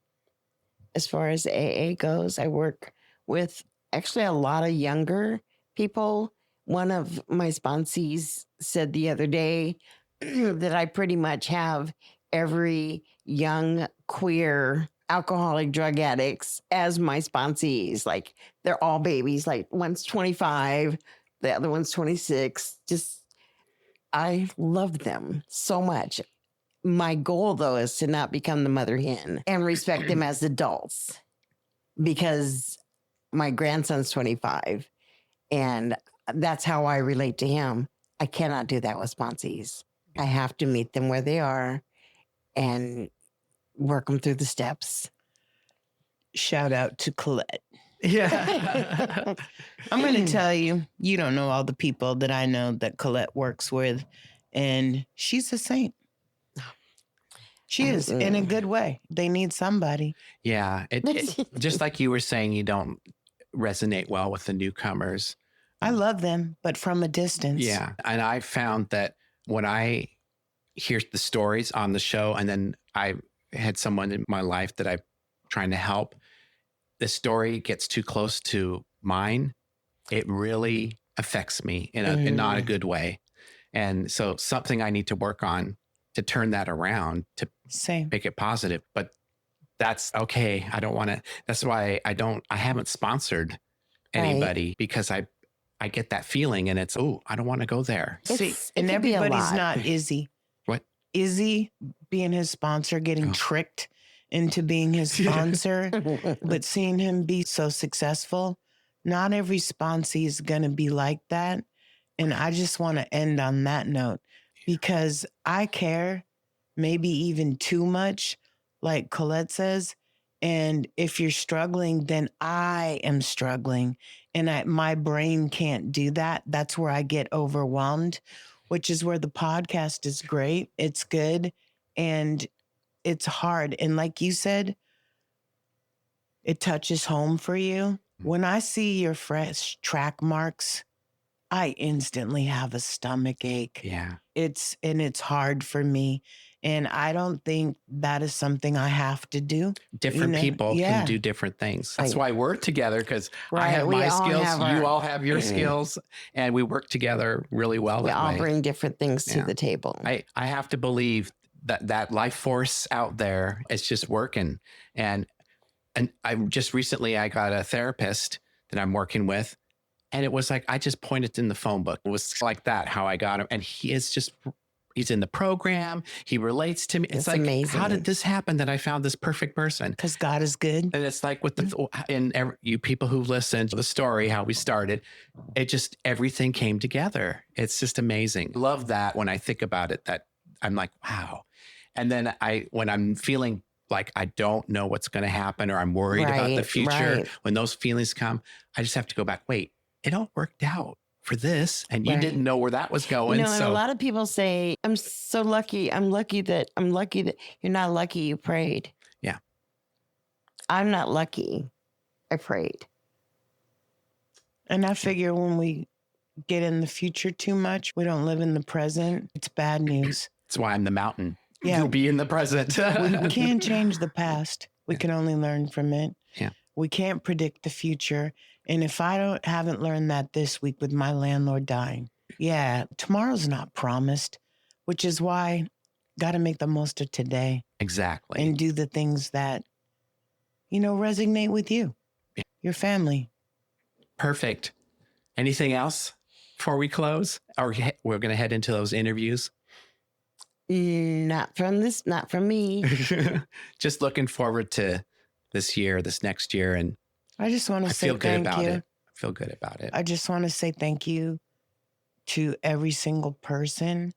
As far as AA goes, I work with actually a lot of younger people. One of my sponsees said the other day that I pretty much have every young queer alcoholic drug addicts as my sponsees. Like, they're all babies. Like, one's 25, the other one's 26. Just, I love them so much. My goal, though, is to not become the mother hen and respect them as adults, because my grandson's 25, and that's how I relate to him. I cannot do that with sponsees. I have to meet them where they are and work them through the steps. Shout out to Collette. Yeah. I'm going to tell you, you don't know all the people that I know that Collette works with, and she's a saint. She is, in a good way. They need somebody. Yeah. Just like you were saying, you don't resonate well with the newcomers. I love them, but from a distance. Yeah. And I found that when I hear the stories on the show, and then I had someone in my life that I'm trying to help, the story gets too close to mine, it really affects me in not a good way. And so something I need to work on to turn that around, to Same. make it positive. But that's okay. I don't want to, that's why I haven't sponsored anybody, because I get that feeling and it's, oh, I don't want to go there. See, It and could be a everybody's lot. not Izzy. What? Izzy being his sponsor, getting tricked into being his sponsor, but seeing him be so successful. Not every sponsee is going to be like that. And I just want to end on that note, because I care maybe even too much, like Collette says. And if you're struggling, then I am struggling. And my brain can't do that. That's where I get overwhelmed, which is where the podcast is great. It's good. And it's hard. And like you said, it touches home for you. When I see your fresh track marks, I instantly have a stomach ache. Yeah. It's hard for me. And I don't think that is something I have to do. Different people can do different things. That's why we're together, because I have my skills, you all have your skills, and we work together really well. We that all way. bring different things to the table. I have to believe that life force out there is just working. And I just recently, I got a therapist that I'm working with, and it was like, I just pointed in the phone book. It was like that, how I got him. And he's in the program. He relates to me. It's like, amazing. How did this happen that I found this perfect person? Because God is good. And it's like with you people who listened to the story, how we started, everything came together. It's just amazing. Love that when I think about it, that I'm like, wow. And then when I'm feeling like I don't know what's going to happen, or I'm worried about the future, when those feelings come, I just have to go back. Wait, it all worked out for this, and you didn't know where that was going. And a lot of people say, I'm so lucky. I'm lucky that you're not lucky you prayed. Yeah. I'm not lucky. I prayed. And I figure when we get in the future too much, we don't live in the present. It's bad news. That's why I'm the mountain. Yeah. You'll be in the present. We can't change the past. We can only learn from it. Yeah. We can't predict the future. And if I haven't learned that this week with my landlord dying, tomorrow's not promised, which is why got to make the most of today. Exactly. And do the things that, resonate with you, your family. Perfect. Anything else before we close? Or we're going to head into those interviews? Not from me. Just looking forward to this next year. And I just want to say thank you. I feel good about it. I just want to say thank you to every single person.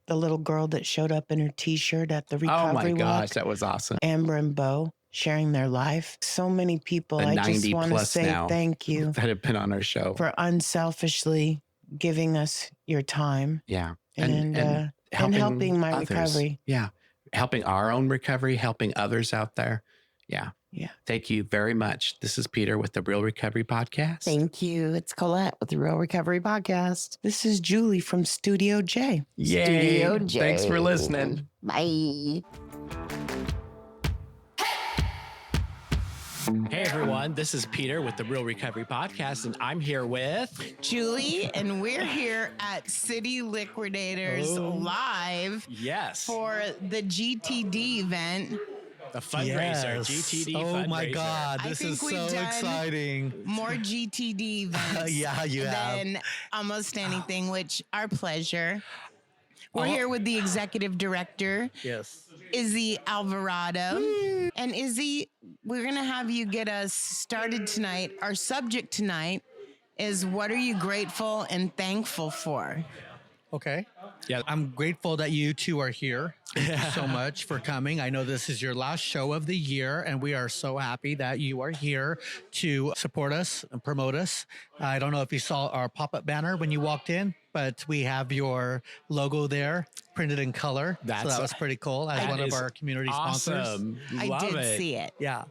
The little girl that showed up in her t-shirt at the recovery walk. Oh my gosh, that was awesome. Amber and Bo sharing their life. So many people. I just want to say thank you that have been on our show for unselfishly giving us your time. Yeah. And helping my recovery. Yeah. Helping our own recovery, helping others out there. Yeah. Yeah. Thank you very much. This is Peter with the Real Recovery Podcast. Thank you. It's Collette with the Real Recovery Podcast. This is Julie from Studio J. Yay. Studio J. Thanks for listening. Bye. Hey everyone, this is Peter with the Real Recovery Podcast, and I'm here with Julie, and we're here at City Liquidators live. Yes. For the GTD event. The fundraiser, GTD fundraiser. Oh my God, this is so exciting. More GTD events you than almost anything, which our pleasure. We're here with the executive director. Yes. Izzy Alvarado. And Izzy, we're going to have you get us started tonight. Our subject tonight is, what are you grateful and thankful for? Okay. Yeah, I'm grateful that you two are here. Thank you so much for coming. I know this is your last show of the year, and we are so happy that you are here to support us and promote us. I don't know if you saw our pop-up banner when you walked in, but we have your logo there printed in color. So that was pretty cool as one of our community sponsors. I did see it. Yeah.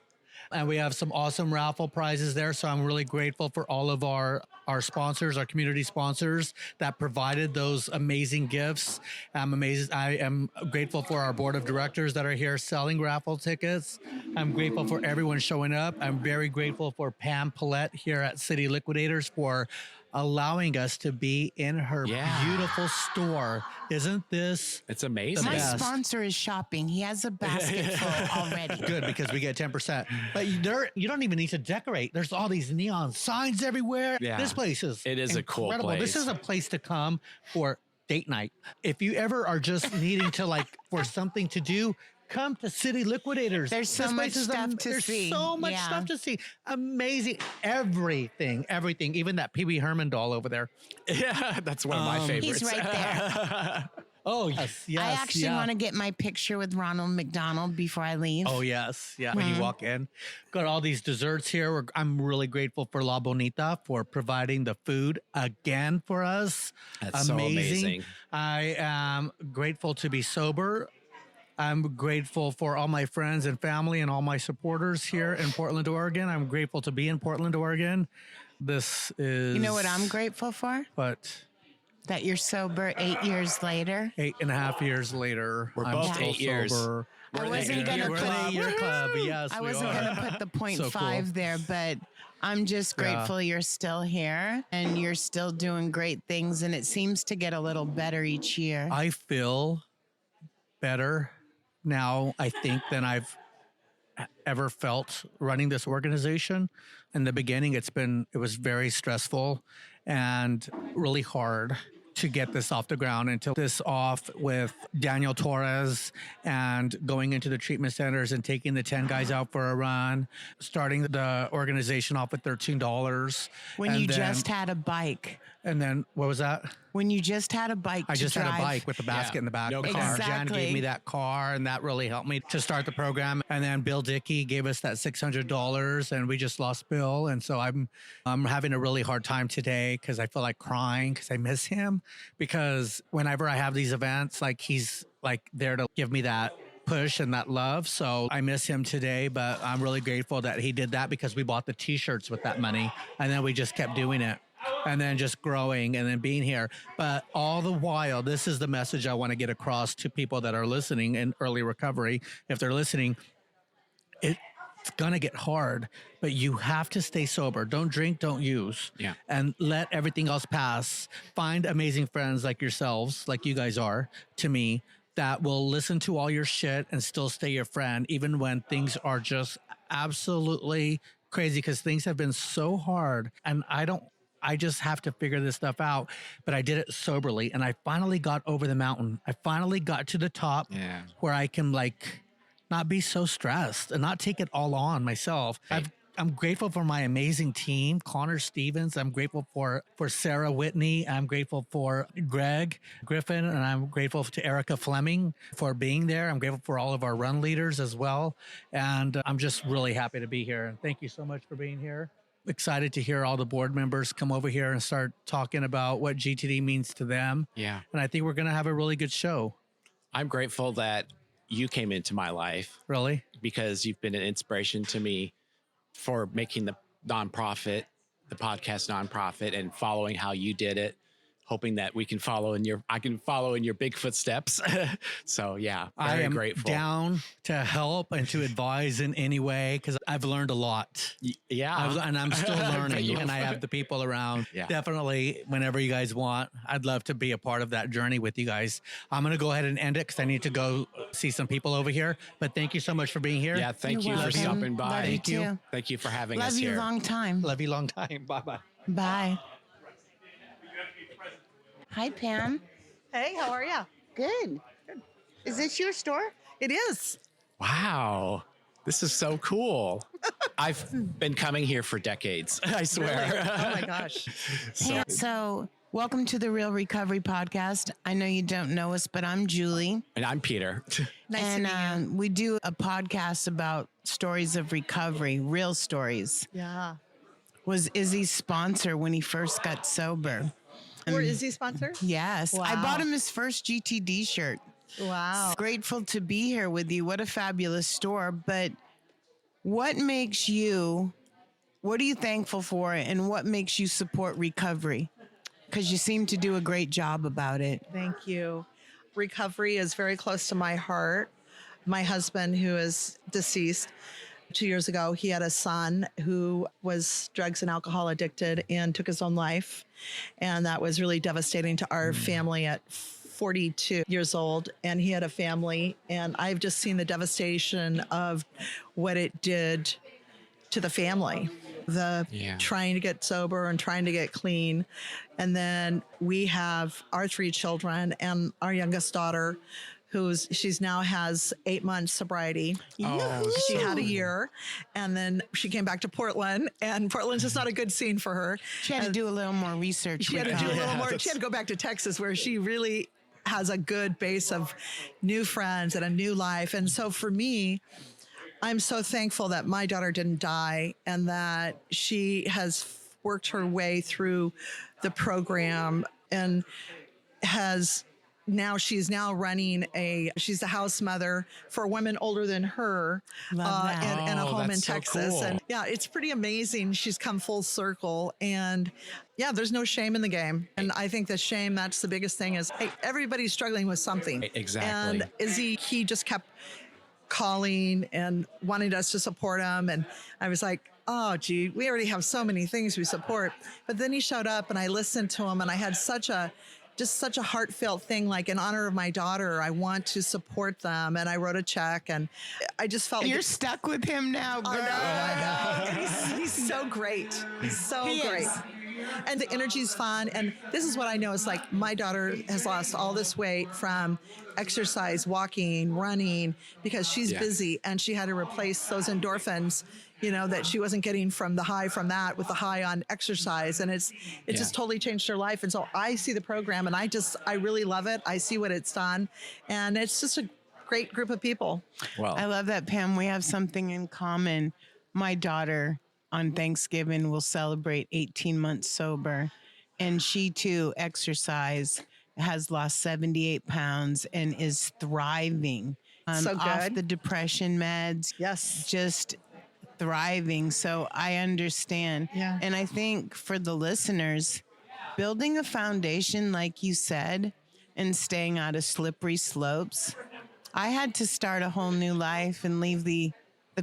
And we have some awesome raffle prizes there. So I'm really grateful for all of our sponsors, our community sponsors that provided those amazing gifts. I'm amazed. I am grateful for our board of directors that are here selling raffle tickets. I'm grateful for everyone showing up. I'm very grateful for Pam Collette here at City Liquidators for allowing us to be in her beautiful store. Isn't this It's amazing. My best. sponsor is shopping. He has a basket full already. good because we get 10%? But you don't even need to decorate. There's all these neon signs everywhere. Yeah. This place is It is a cool incredible. place. This is a place to come for date night. If you ever are just needing to for something to do, come to City Liquidators. There's so This much place is stuff to see. There's so much Yeah. stuff to see. Amazing. Everything. Even that Pee Wee Herman doll over there. Yeah, that's one of my favorites. He's right there. Oh, yes. I actually want to get my picture with Ronald McDonald before I leave. Oh, yes. Yeah. When you walk in, got all these desserts here. I'm really grateful for La Bonita for providing the food again for us. That's so amazing. I am grateful to be sober. I'm grateful for all my friends and family and all my supporters here in Portland, Oregon. I'm grateful to be in Portland, Oregon. This is... You know what I'm grateful for? What? That you're sober 8 years later. 8.5 years later. We're I'm both still 8 years. sober. I wasn't going to We're in the 8-year club. Yes, I we wasn't are. going to put the 0.5 So cool. there, but I'm just grateful you're still here and you're still doing great things. And it seems to get a little better each year. I feel better now, I think, than I've ever felt running this organization. In the beginning, it was very stressful and really hard to get this off the ground and to this off with Daniel Torres and going into the treatment centers and taking the 10 guys out for a run, starting the organization off with $13. When and you then- just had a bike. And then what was that? When you just had a bike I to just had a drive. bike with the basket in the back. No car. car. Jan Exactly. gave me that car, and that really helped me to start the program. And then Bill Dickey gave us that $600, and we just lost Bill. And so I'm having a really hard time today because I feel like crying because I miss him. Because whenever I have these events, he's there to give me that push and that love. So I miss him today, but I'm really grateful that he did that because we bought the t-shirts with that money, and then we just kept doing it. And then just growing and then being here. But all the while, this is the message I want to get across to people that are listening in early recovery. If they're listening, it's going to get hard, but you have to stay sober. Don't drink, don't use. Yeah. And let everything else pass. Find amazing friends like yourselves, like you guys are to me, that will listen to all your shit and still stay your friend, even when things are just absolutely crazy, because things have been so hard. And I just have to figure this stuff out, but I did it soberly, and I finally got over the mountain. I finally got to the top where I can not be so stressed and not take it all on myself. I'm grateful for my amazing team, Connor Stevens. I'm grateful for Sarah Whitney. I'm grateful for Greg Griffin, and I'm grateful to Erica Fleming for being there. I'm grateful for all of our run leaders as well. And I'm just really happy to be here. And thank you so much for being here. Excited to hear all the board members come over here and start talking about what GTD means to them. Yeah. And I think we're going to have a really good show. I'm grateful that you came into my life Really? because you've been an inspiration to me for making the podcast nonprofit, and following how you did it, hoping that I can follow in your big footsteps. So yeah, I am grateful. down to help and to advise in any way, because I've learned a lot. Yeah. And I'm still learning, you. and I have the people around. Yeah. Definitely, whenever you guys want, I'd love to be a part of that journey with you guys. I'm going to go ahead and end it because I need to go see some people over here. But thank you so much for being here. Yeah. Thank You're you for welcome. stopping by. Love you Thank you. too. Thank you for having Love us you here. long time. Love you long time. Bye-bye. Bye. Hi, Pam. Hey, how are you? Good. Is this your store? It is. Wow. This is so cool. I've been coming here for decades, I swear. Oh my gosh. So, welcome to the Real Recovery Podcast. I know you don't know us, but I'm Julie. And I'm Peter. Nice And to meet you. we do a podcast about stories of recovery, real stories. Yeah. Was Izzy's sponsor when he first got sober. We're Izzy sponsor? Yes. I Wow. bought him his first GTD shirt. Wow. Grateful to be here with you. What a fabulous store. But what are you thankful for, and what makes you support recovery? Because you seem to do a great job about it. Thank you. Recovery is very close to my heart. My husband, who is deceased, 2 years ago, he had a son who was drugs and alcohol addicted and took his own life. And that was really devastating to our family at 42 years old. And he had a family. And I've just seen the devastation of what it did to the family, trying to get sober and trying to get clean. And then we have our 3 children and our youngest daughter, she's now has 8 months sobriety. She had a year, and then she came back to Portland, and Portland's just not a good scene for her. She had to do a little more research. She had to do a little more. She had to go back to Texas, where she really has a good base of new friends and a new life. And so for me, I'm so thankful that my daughter didn't die and that she has worked her way through the program and she's now running she's a house mother for women older than her in a home in Texas. Cool. And yeah, it's pretty amazing. She's come full circle, and yeah, there's no shame in the game. And I think the shame, that's the biggest thing, is hey, everybody's struggling with something. Exactly. And Izzy, he just kept calling and wanting us to support him. And I was like, oh, gee, we already have so many things we support. But then he showed up and I listened to him, and I had such a heartfelt thing, like in honor of my daughter, I want to support them. And I wrote a check, and I just felt You're stuck with him now, girl. I know. He's so great. He's so great. Is. And the energy's fun. And this is what I know is like my daughter has lost all this weight from exercise, walking, running, because she's busy, and she had to replace those endorphins, that she wasn't getting from the high from that with the high on exercise. And it just totally changed her life. And so I see the program, and I really love it. I see what it's done, and it's just a great group of people. Well, I love that, Pam. We have something in common. My daughter on Thanksgiving will celebrate 18 months sober, and she too has lost 78 pounds and is thriving. So good. Off the depression meds. Yes. Just thriving. So I understand. Yeah. And I think for the listeners, building a foundation, like you said, and staying out of slippery slopes, I had to start a whole new life and leave the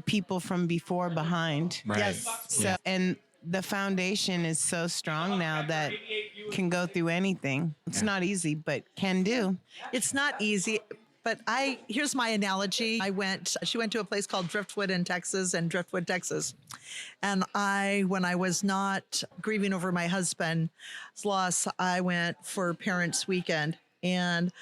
people from before behind. Right. Yes. So, and the foundation is so strong now that can go through anything. It's not easy, but can do. It's not easy. But here's my analogy. She went to a place called Driftwood, Texas. And when I was not grieving over my husband's loss, I went for Parents' Weekend, and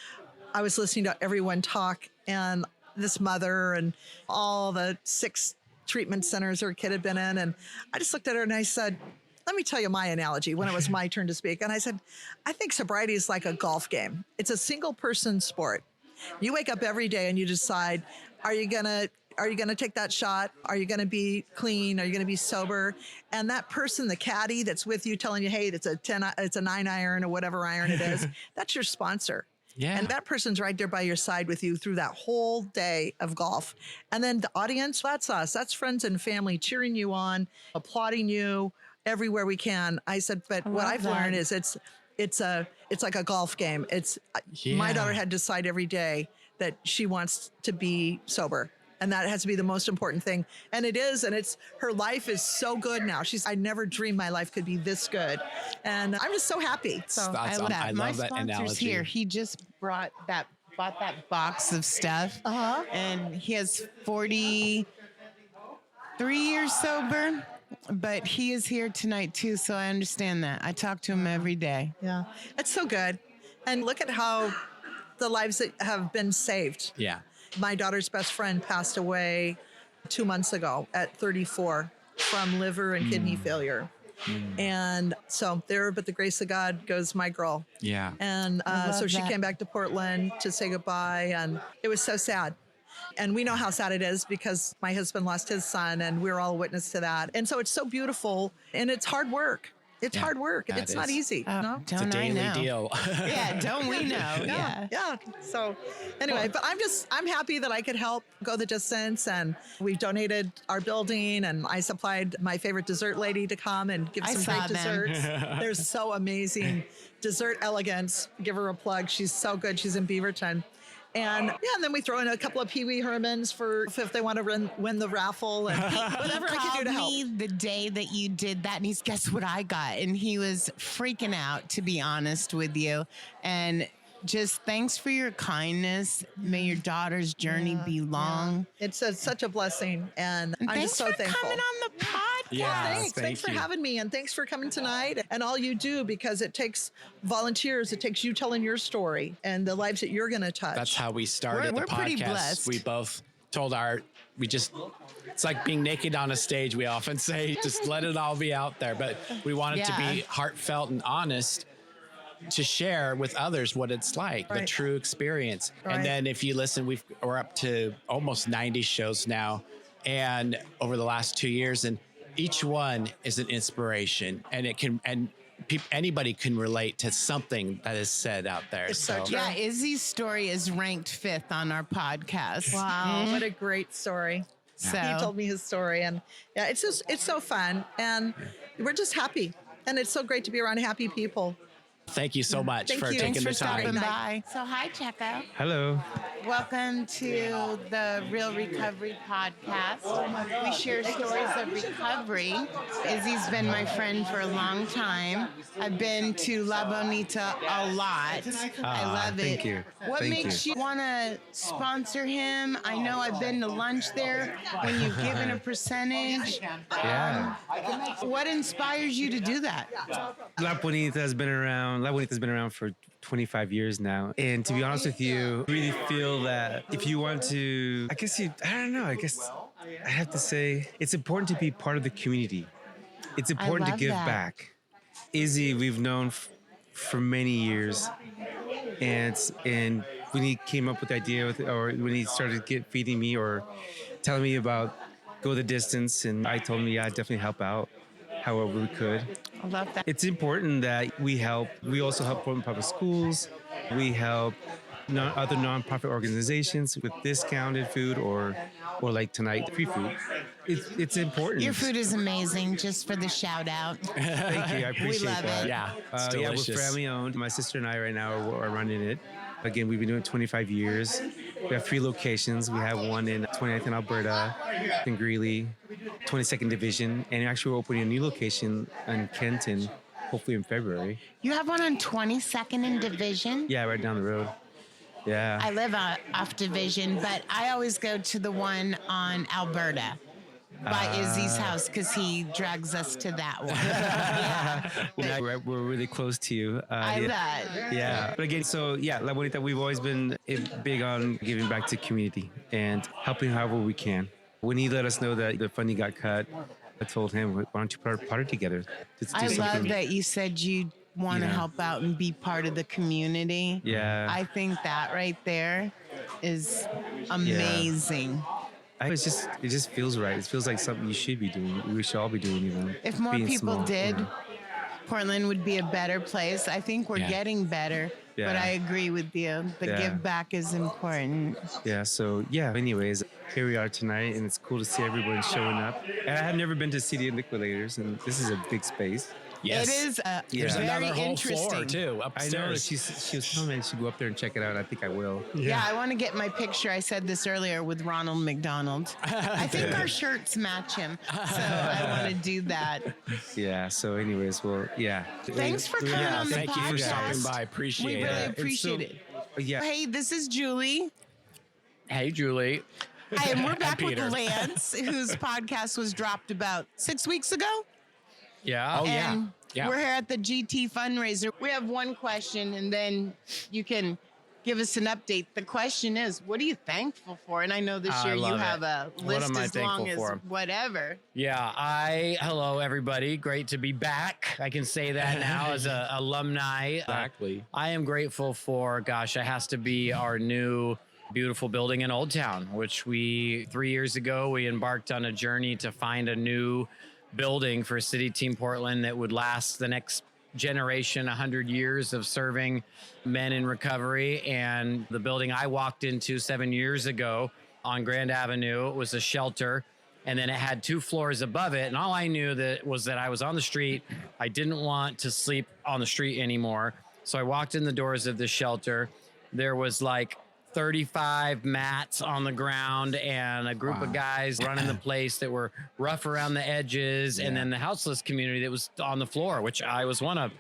I was listening to everyone talk, and this mother and all the 6 treatment centers her kid had been in. And I just looked at her and I said, let me tell you my analogy when it was my turn to speak. And I said, I think sobriety is like a golf game. It's a single person sport. You wake up every day and you decide, are you going to take that shot? Are you going to be clean? Are you going to be sober? And that person, the caddy that's with you telling you, hey, it's a 9 iron or whatever iron it is, that's your sponsor. Yeah. And that person's right there by your side with you through that whole day of golf. And then the audience, that's us. That's friends and family cheering you on, applauding you everywhere we can. I said, but what I've learned is it's like a golf game. My daughter had to decide every day that she wants to be sober. And that has to be the most important thing. And it is. And her life is so good now. I never dreamed my life could be this good. And I'm just so happy. So I love that. My sponsor's analogy. here. He just bought that box of stuff. And he has 43 years sober. But he is here tonight too, so I understand that. I talk to him every day. yeah, it's so good. And look at how the lives that have been saved. Yeah. My daughter's best friend passed away 2 months ago at 34 from liver and kidney failure. And so but the grace of God goes my girl. Yeah. And so she came back to Portland to say goodbye, and it was so sad. And we know how sad it is because my husband lost his son, and we're all witness to that. And so it's so beautiful, and it's hard work. It's hard work. that It's not is. easy. No? It's a Don't I daily know? deal. Yeah, don't we know? Yeah. So anyway, but I'm happy that I could help go the distance, and we donated our building, and I supplied my favorite dessert lady to come and give I some saw great them. desserts. They're so amazing. Dessert Elegance, give her a plug. She's so good. She's in Beaverton. And and then we throw in a couple of Pee Wee Hermans for if they want to win the raffle and whatever I can do to help. He called me the day that you did that, and he's, guess what I got? And he was freaking out, to be honest with you. And just thanks for your kindness. May your daughter's journey be long. Yeah. It's such a blessing, and I'm thanks just so for thankful. coming on the podcast. Yeah, Thanks for having me, and thanks for coming tonight and all you do, because it takes volunteers. It takes you telling your story and the lives that you're going to touch. That's how we started We're the podcast. pretty blessed. We both told it's like being naked on a stage. We often say, just let it all be out there. But we want it to be heartfelt and honest, to share with others what it's like, the true experience. Right. And then if you listen, we're up to almost 90 shows now, and over the last 2 years, and each one is an inspiration, and anybody can relate to something that is said out there. It's so true. Yeah, Izzy's story is ranked 5th on our podcast. Wow, what a great story. So He told me his story, and it's so fun, and we're just happy, and it's so great to be around happy people. Thank you so much Thank for you. taking thanks for the time. stopping by. So hi, Checo. Hello. Welcome to the Real Recovery Podcast. We share stories of recovery. Izzy's been my friend for a long time. I've been to La Bonita a lot. I love it. Thank you. What Thank makes you want to sponsor him? I know I've been to lunch there when you've given a percentage. Yeah. What inspires you to do that? La Bonita's been around for 25 years now. And to be honest with you, I really feel that if you want to, I guess I have to say, it's important to be part of the community. It's important to love give that. back. Izzy, we've known for many years. And when he came up with the idea, or when he started feeding me or telling me about Go the Distance, and I told him, yeah, I'd definitely help out however we could. I love that. It's important that we help. We also help Portland Public Schools. We help other nonprofit organizations with discounted food or like tonight, free food. It's important. Your food is amazing, just for the shout out. Thank you. I appreciate love that. it. Yeah, it's Yeah, we're delicious. family owned. My sister and I right now are running it. Again, we've been doing it 25 years. We have 3 locations. We have one in 29th in Alberta, in Greeley, 22nd Division, and actually we're opening a new location in Kenton, hopefully in February. You have one on 22nd and Division? Yeah, right down the road. Yeah. I live off Division, but I always go to the one on Alberta by Izzy's house because he drags us to that one. Yeah. We're really close to you. I bet. Yeah. But again, so yeah, La Bonita, we've always been big on giving back to community and helping however we can. When he let us know that the funding got cut, I told him, why don't you put our party together? Let's do I love something. that you said you want to Yeah. help out and be part of the community. Yeah. I think that right there is amazing. It just feels right. It feels like something you should be doing. We should all be doing, If more being people small, did, you know. Portland would be a better place. I think we're getting better, but Yeah. I agree with you. The Yeah. give back is important. Yeah, so yeah, anyways, here we are tonight, and it's cool to see everyone showing up. And I have never been to City Liquidators, and this is a big space. Yes. It is There's very another whole interesting. floor too I upstairs. know that she was telling me I should go up there and check it out. I think I will. Yeah, I want to get my picture. I said this earlier with Ronald McDonald. I think our shirts match him, so I want to do that. Yeah, so anyways, well, yeah. Thanks for coming on the Thank you for stopping podcast. by. Appreciate We really it. appreciate it. Yeah. Hey, this is Julie. Hey, Julie. And we're back with Peter. Lance, whose podcast was dropped about 6 weeks ago. Yeah. Oh, yeah. And Yeah. we're here at the GT fundraiser. We have one question, and then you can give us an update. The question is, what are you thankful for? And I know this I year you love have it. a What list am I as long as thankful for? whatever. Yeah, hello everybody. Great to be back. I can say that now as an alumni. Exactly. I am grateful for, it has to be our new beautiful building in Old Town, which 3 years ago, we embarked on a journey to find a new building for City Team Portland that would last the next generation, 100 years of serving men in recovery. And the building I walked into 7 years ago on Grand Avenue was a shelter. And then it had 2 floors above it. And all I knew was that I was on the street. I didn't want to sleep on the street anymore. So I walked in the doors of the shelter. There was like 35 mats on the ground and a group of guys running the place that were rough around the edges. And then the houseless community that was on the floor, which I was one of.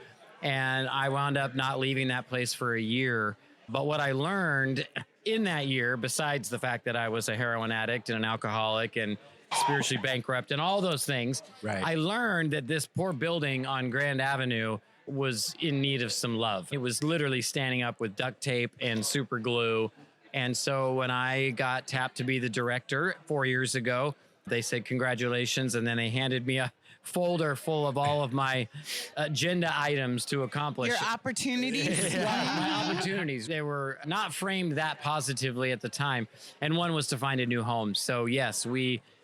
And I wound up not leaving that place for a year. But what I learned in that year, besides the fact that I was a heroin addict and an alcoholic and spiritually bankrupt and all those things, I learned that this poor building on Grand Avenue was in need of some love. It was literally standing up with duct tape and super glue. And so when I got tapped to be the director 4 years ago, they said, congratulations. And then they handed me a folder full of all of my agenda items to accomplish. Your opportunities. My opportunities. They were not framed that positively at the time. And one was to find a new home. So yes,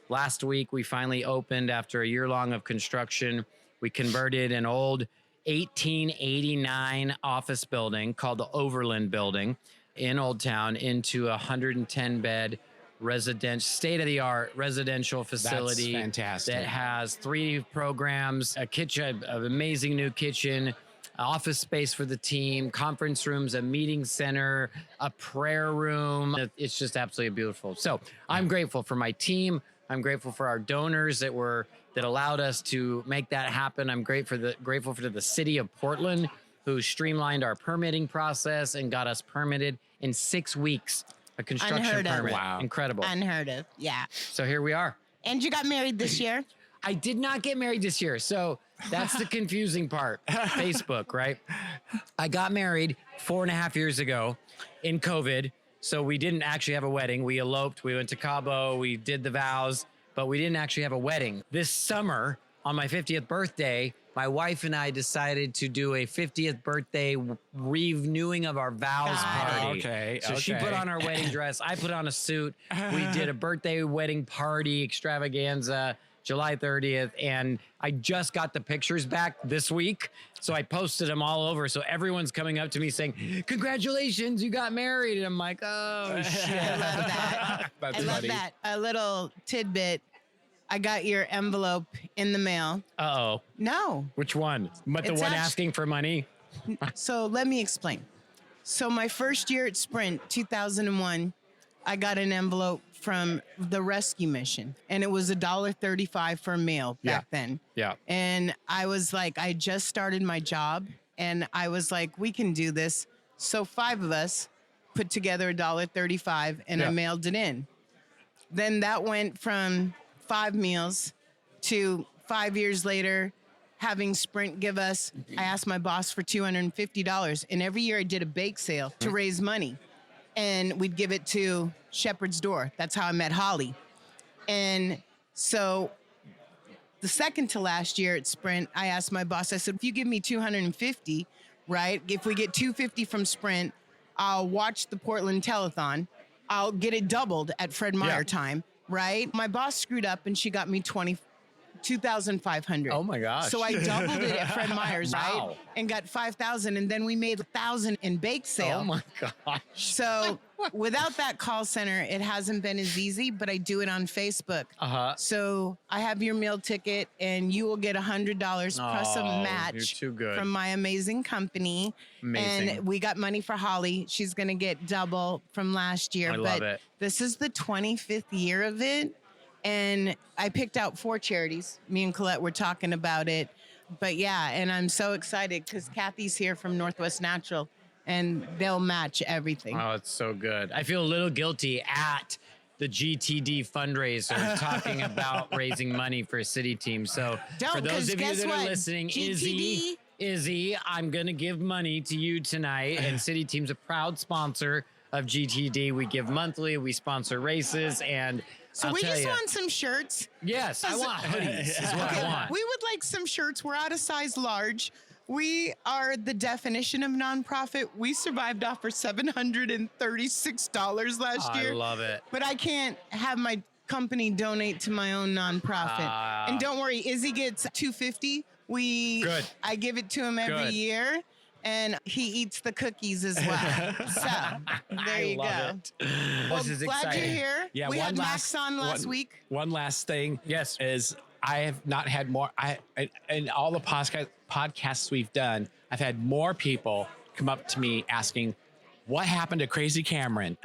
last week we finally opened after a year long of construction. We converted an old 1889 office building called the Overland Building in Old Town into a 110-bed state-of-the-art residential facility. That's fantastic. That has 3 programs, a kitchen, an amazing new kitchen, office space for the team, conference rooms, a meeting center, a prayer room. It's just absolutely beautiful. So I'm grateful for my team. I'm grateful for our donors that allowed us to make that happen. I'm grateful for the city of Portland, who streamlined our permitting process and got us permitted in 6 weeks. A construction permit. Wow. Incredible. Unheard of. Yeah. So here we are. And you got married this year? I did not get married this year. So that's the confusing part. Facebook, right? I got married 4.5 years ago in COVID. So we didn't actually have a wedding. We eloped. We went to Cabo. We did the vows, but we didn't actually have a wedding. This summer, on my 50th birthday, my wife and I decided to do a 50th birthday renewing of our vows party. Okay. So she put on our wedding dress. I put on a suit. We did a birthday wedding party extravaganza July 30th. And I just got the pictures back this week. So I posted them all over. So everyone's coming up to me saying, congratulations, you got married. And I'm like, oh, shit. I love that. That's I love funny. that. A little tidbit. I got your envelope in the mail. Uh-oh. No. Which one? But the It's one asking for money? So let me explain. So my first year at Sprint, 2001, I got an envelope from the rescue mission, and it was $1.35 for a meal back then. Yeah. And I was like, I just started my job, and I was like, we can do this. So 5 of us put together $1.35, and I mailed it in. Then that went from 5 meals to 5 years later, having Sprint give us, I asked my boss for $250. And every year I did a bake sale to raise money. And we'd give it to Shepherd's Door. That's how I met Holly. And so the second to last year at Sprint, I asked my boss, I said, if you give me $250, right? If we get $250 from Sprint, I'll watch the Portland Telethon. I'll get it doubled at Fred Meyer time, right? My boss screwed up and she got me $2,500. Oh my gosh. So I doubled it at Fred Meyer's, Wow. right? And got $5,000, and then we made $1,000 in bake sale. Oh my gosh. So without that call center, it hasn't been as easy, but I do it on Facebook. So I have your meal ticket, and you will get $100 plus a match you're too good. from my amazing company. Amazing. And we got money for Holly. She's going to get double from last year. I but love it. This is the 25th year of it. And I picked out 4 charities. Me and Collette were talking about it. But yeah, and I'm so excited because Kathy's here from Northwest Natural, and they'll match everything. Oh, it's so good. I feel a little guilty at the GTD fundraiser talking about raising money for a city team. So for those of you that are listening, Izzy, I'm going to give money to you tonight. And City Team's a proud sponsor of GTD. We give monthly, we sponsor races, and So we just want some shirts. Yes, I want hoodies is what I want. We would like some shirts. We're out of size large. We are the definition of nonprofit. We survived off for $736 last year. I love it. But I can't have my company donate to my own nonprofit. And don't worry, Izzy gets $250. I give it to him every year. And he eats the cookies as well. So there you go. Well, This is glad exciting. you're here. Yeah, we one had last- Max on last week. One last thing. Yes. Is I have not had more. In all the podcasts we've done, I've had more people come up to me asking, what happened to Crazy Cameron?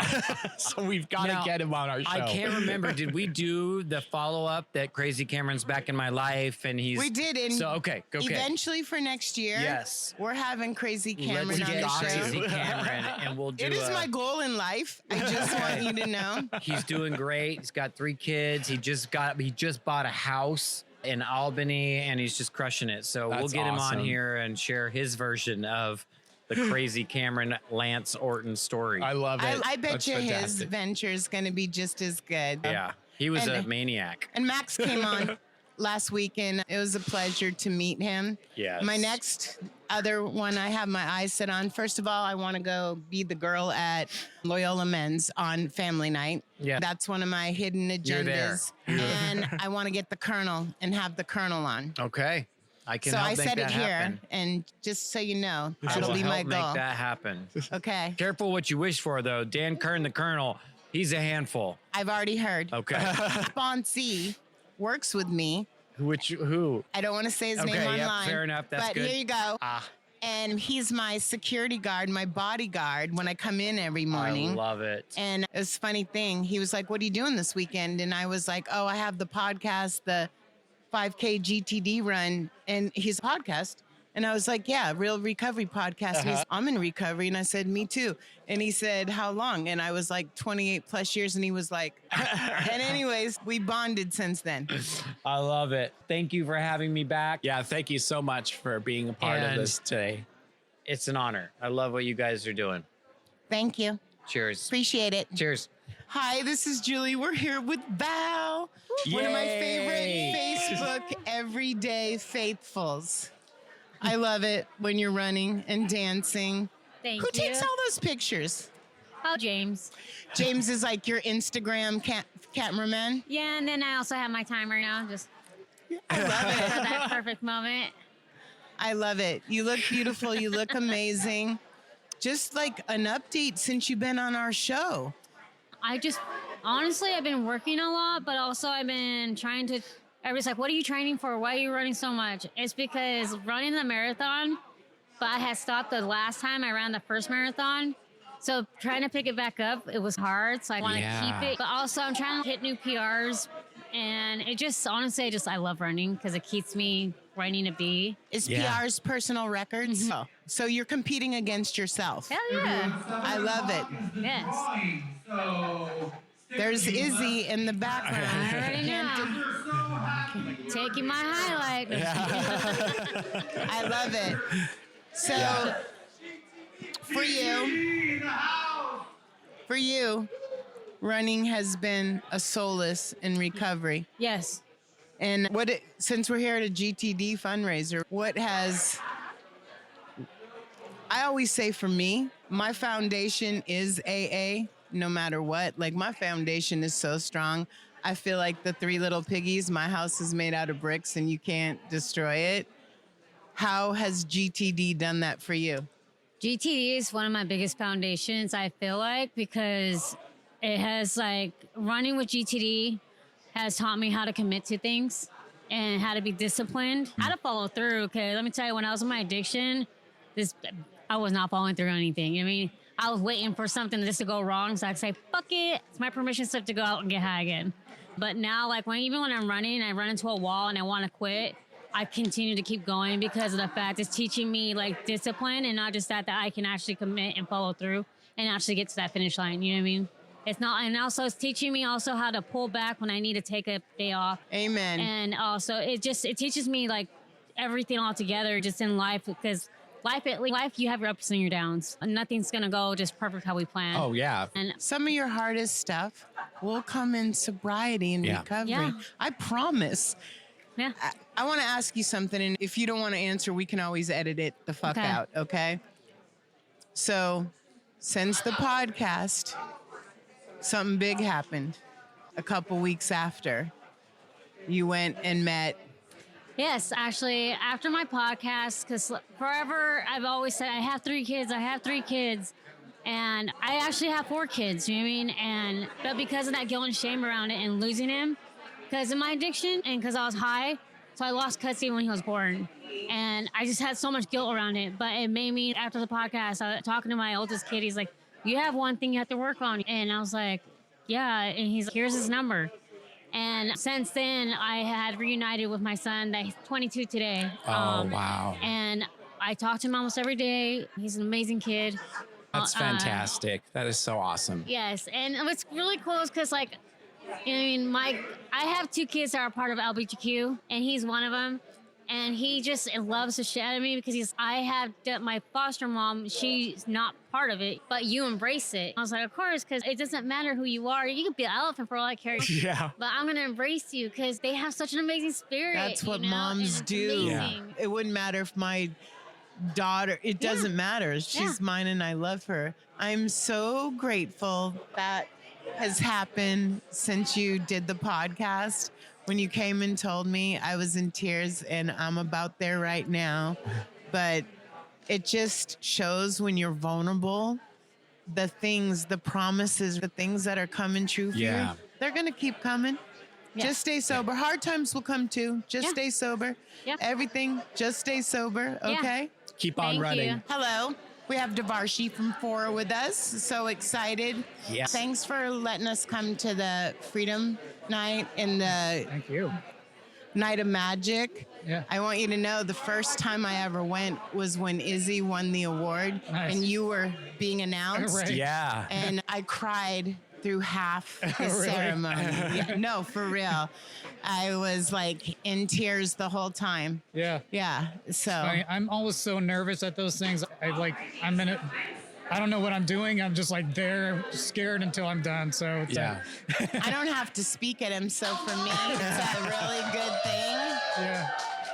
So we've got to get him on our show. I can't remember. Did we do the follow-up that Crazy Cameron's back in my life and he's... We did. And so, okay. Eventually for next year, yes, we're having Crazy Cameron let's on get the show. Crazy Cameron and we'll do It is my goal in life. I just want you to know. He's doing great. He's got 3 kids. He just bought a house in Albany and he's just crushing it. So we'll get him on here and share his version of the Crazy Cameron Lance Orton story. I love it. I bet That's you fantastic. his venture is going to be just as good. Yeah, he was a maniac. And Max came on last week, and it was a pleasure to meet him. Yes. My next other one I have my eyes set on. First of all, I want to go be the girl at Loyola Men's on family night. Yeah. That's one of my hidden agendas. You're there. And I want to get the Colonel and have the Colonel on. Okay. I can So help I make said that it here, happen. and just so you know, I that'll will be my help goal. make that happen. Okay. Careful what you wish for, though. Dan Kern, the Colonel, he's a handful. I've already heard. Okay. Sponsee works with me. Who? I don't want to say his name Okay, yep, online. fair enough. That's but good. here you go. Ah. And he's my security guard, my bodyguard when I come in every morning. I love it. And it was a funny thing. He was like, "What are you doing this weekend?" And I was like, "Oh, I have the podcast, the 5K GTD run." And his podcast. And I was like, "Yeah, Real Recovery Podcast." And he's, "I'm in recovery." And I said, "Me too." And he said, "How long?" And I was like, 28 plus years. And he was like, and anyways, we bonded since then. I love it. Thank you for having me back. Yeah, thank you so much for being a part of And- this today. It's an honor. I love what you guys are doing. Thank you. Cheers. Appreciate it. Cheers. Hi, this is Julie. We're here with Val, one of my favorite Yay. Facebook everyday faithfuls. I love it when you're running and dancing. Thank Who you. takes all those pictures? Oh, James. James is like your Instagram cameraman. Yeah, and then I also have my timer now, just I love for it. that perfect moment. I love it. You look beautiful. You look amazing. Just like an update since you've been on our show. Honestly, I've been working a lot, but also I've been trying to, everybody's like, what are you training for? Why are you running so much? It's because running the marathon, but I had stopped the last time I ran the first marathon. So trying to pick it back up, it was hard. So I want to keep it. But also I'm trying to hit new PRs. And it just, honestly, I love running because it keeps me where I need to be. Is PR's personal records? Mm-hmm. Oh, so you're competing against yourself. Hell yeah. I love it. Yes. There's Izzy in the background. I already know. Taking my highlight. I love it. So, for you, running has been a solace in recovery. Yes. And since we're here at a GTD fundraiser, I always say for me, my foundation is AA, no matter what. Like my foundation is so strong. I feel like the 3 little piggies, my house is made out of bricks and you can't destroy it. How has GTD done that for you? GTD is one of my biggest foundations, I feel like, because it has running with GTD has taught me how to commit to things and how to be disciplined, how to follow through. Okay, let me tell you, when I was in my addiction, I was not following through on anything. I mean, I was waiting for something just to go wrong so I could say, fuck it, it's my permission slip to go out and get high again. But now, even when I'm running, I run into a wall and I want to quit, I continue to keep going because of the fact it's teaching me discipline, and not just that I can actually commit and follow through and actually get to that finish line. You know what I mean? And also it's teaching me also how to pull back when I need to take a day off. Amen. And also it teaches me everything all together just in life, because life you have your ups and your downs. Nothing's gonna go just perfect how we plan. Oh, yeah. And Some of your hardest stuff will come in sobriety and recovery. Yeah. I promise. yeah. I want to ask you something, and if you don't want to answer, we can always edit it the fuck Okay. out, okay? So, since the podcast, something big happened a couple weeks after. You went and met. Yes, actually, after my podcast, because forever I've always said I have 3 kids. And I actually have 4 kids, you know what I mean? But because of that guilt and shame around it and losing him, because of my addiction and because I was high, so I lost custody when he was born. And I just had so much guilt around it. But it made me, after the podcast, I was talking to my oldest kid. He's like, you have one thing you have to work on. And I was like, yeah. And he's like, here's his number. And since then, I had reunited with my son. That he's 22 today. Oh, wow. And I talk to him almost every day. He's an amazing kid. That's fantastic. That is so awesome. Yes. And what's really cool is because, like, I mean, I have 2 kids that are part of LGBTQ, and he's one of them. And he just loves the shit out of me because I have my foster mom. She's not part of it, but you embrace it. I was like, of course, because it doesn't matter who you are. You could be an elephant for all I care. Yeah. But I'm going to embrace you because they have such an amazing spirit. That's what you know? moms do. Yeah. It wouldn't matter if my daughter, it doesn't matter. She's mine and I love her. I'm so grateful that has happened since you did the podcast. When you came and told me, I was in tears, and I'm about there right now. But it just shows when you're vulnerable, the things, the promises, the things that are coming true for you, they're going to keep coming. Yeah. Just stay sober. Hard times will come too. Just stay sober. Yeah. Everything, just stay sober, okay? Keep on running. You. Hello. We have Devarshi from Fora with us. So excited. Yes. Thanks for letting us come to the Freedom Night and the Thank you. Night of Magic. Yeah. I want you to know the first time I ever went was when Izzy won the award and you were being announced. Right. Yeah. And I cried through half the ceremony. Yeah, no, for real. I was like in tears the whole time. Yeah. Yeah. So I'm always so nervous at those things. I'm in it. I don't know what I'm doing. I'm just like there, scared until I'm done. So it's I don't have to speak at him. So for me, it's a really good thing. Yeah.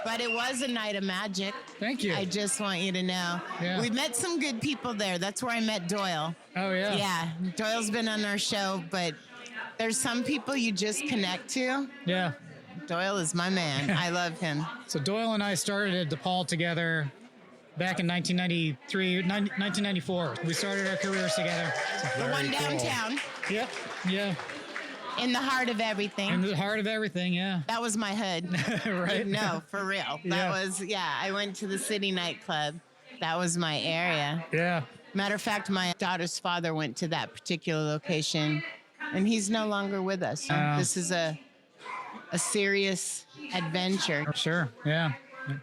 But it was a night of magic. Thank you. I just want you to know. Yeah. We met some good people there. That's where I met Doyle. Oh, yeah. Yeah. Doyle's been on our show, but there's some people you just connect to. Yeah. Doyle is my man. I love him. So Doyle and I started at DePaul together back in 1994. We started our careers together. The one downtown. Yep. Yeah. In the heart of everything. In the heart of everything, yeah. That was my hood. Right? No, for real. That was, I went to the City nightclub. That was my area. Yeah. Matter of fact, my daughter's father went to that particular location, and he's no longer with us. This is a serious adventure. Sure, yeah.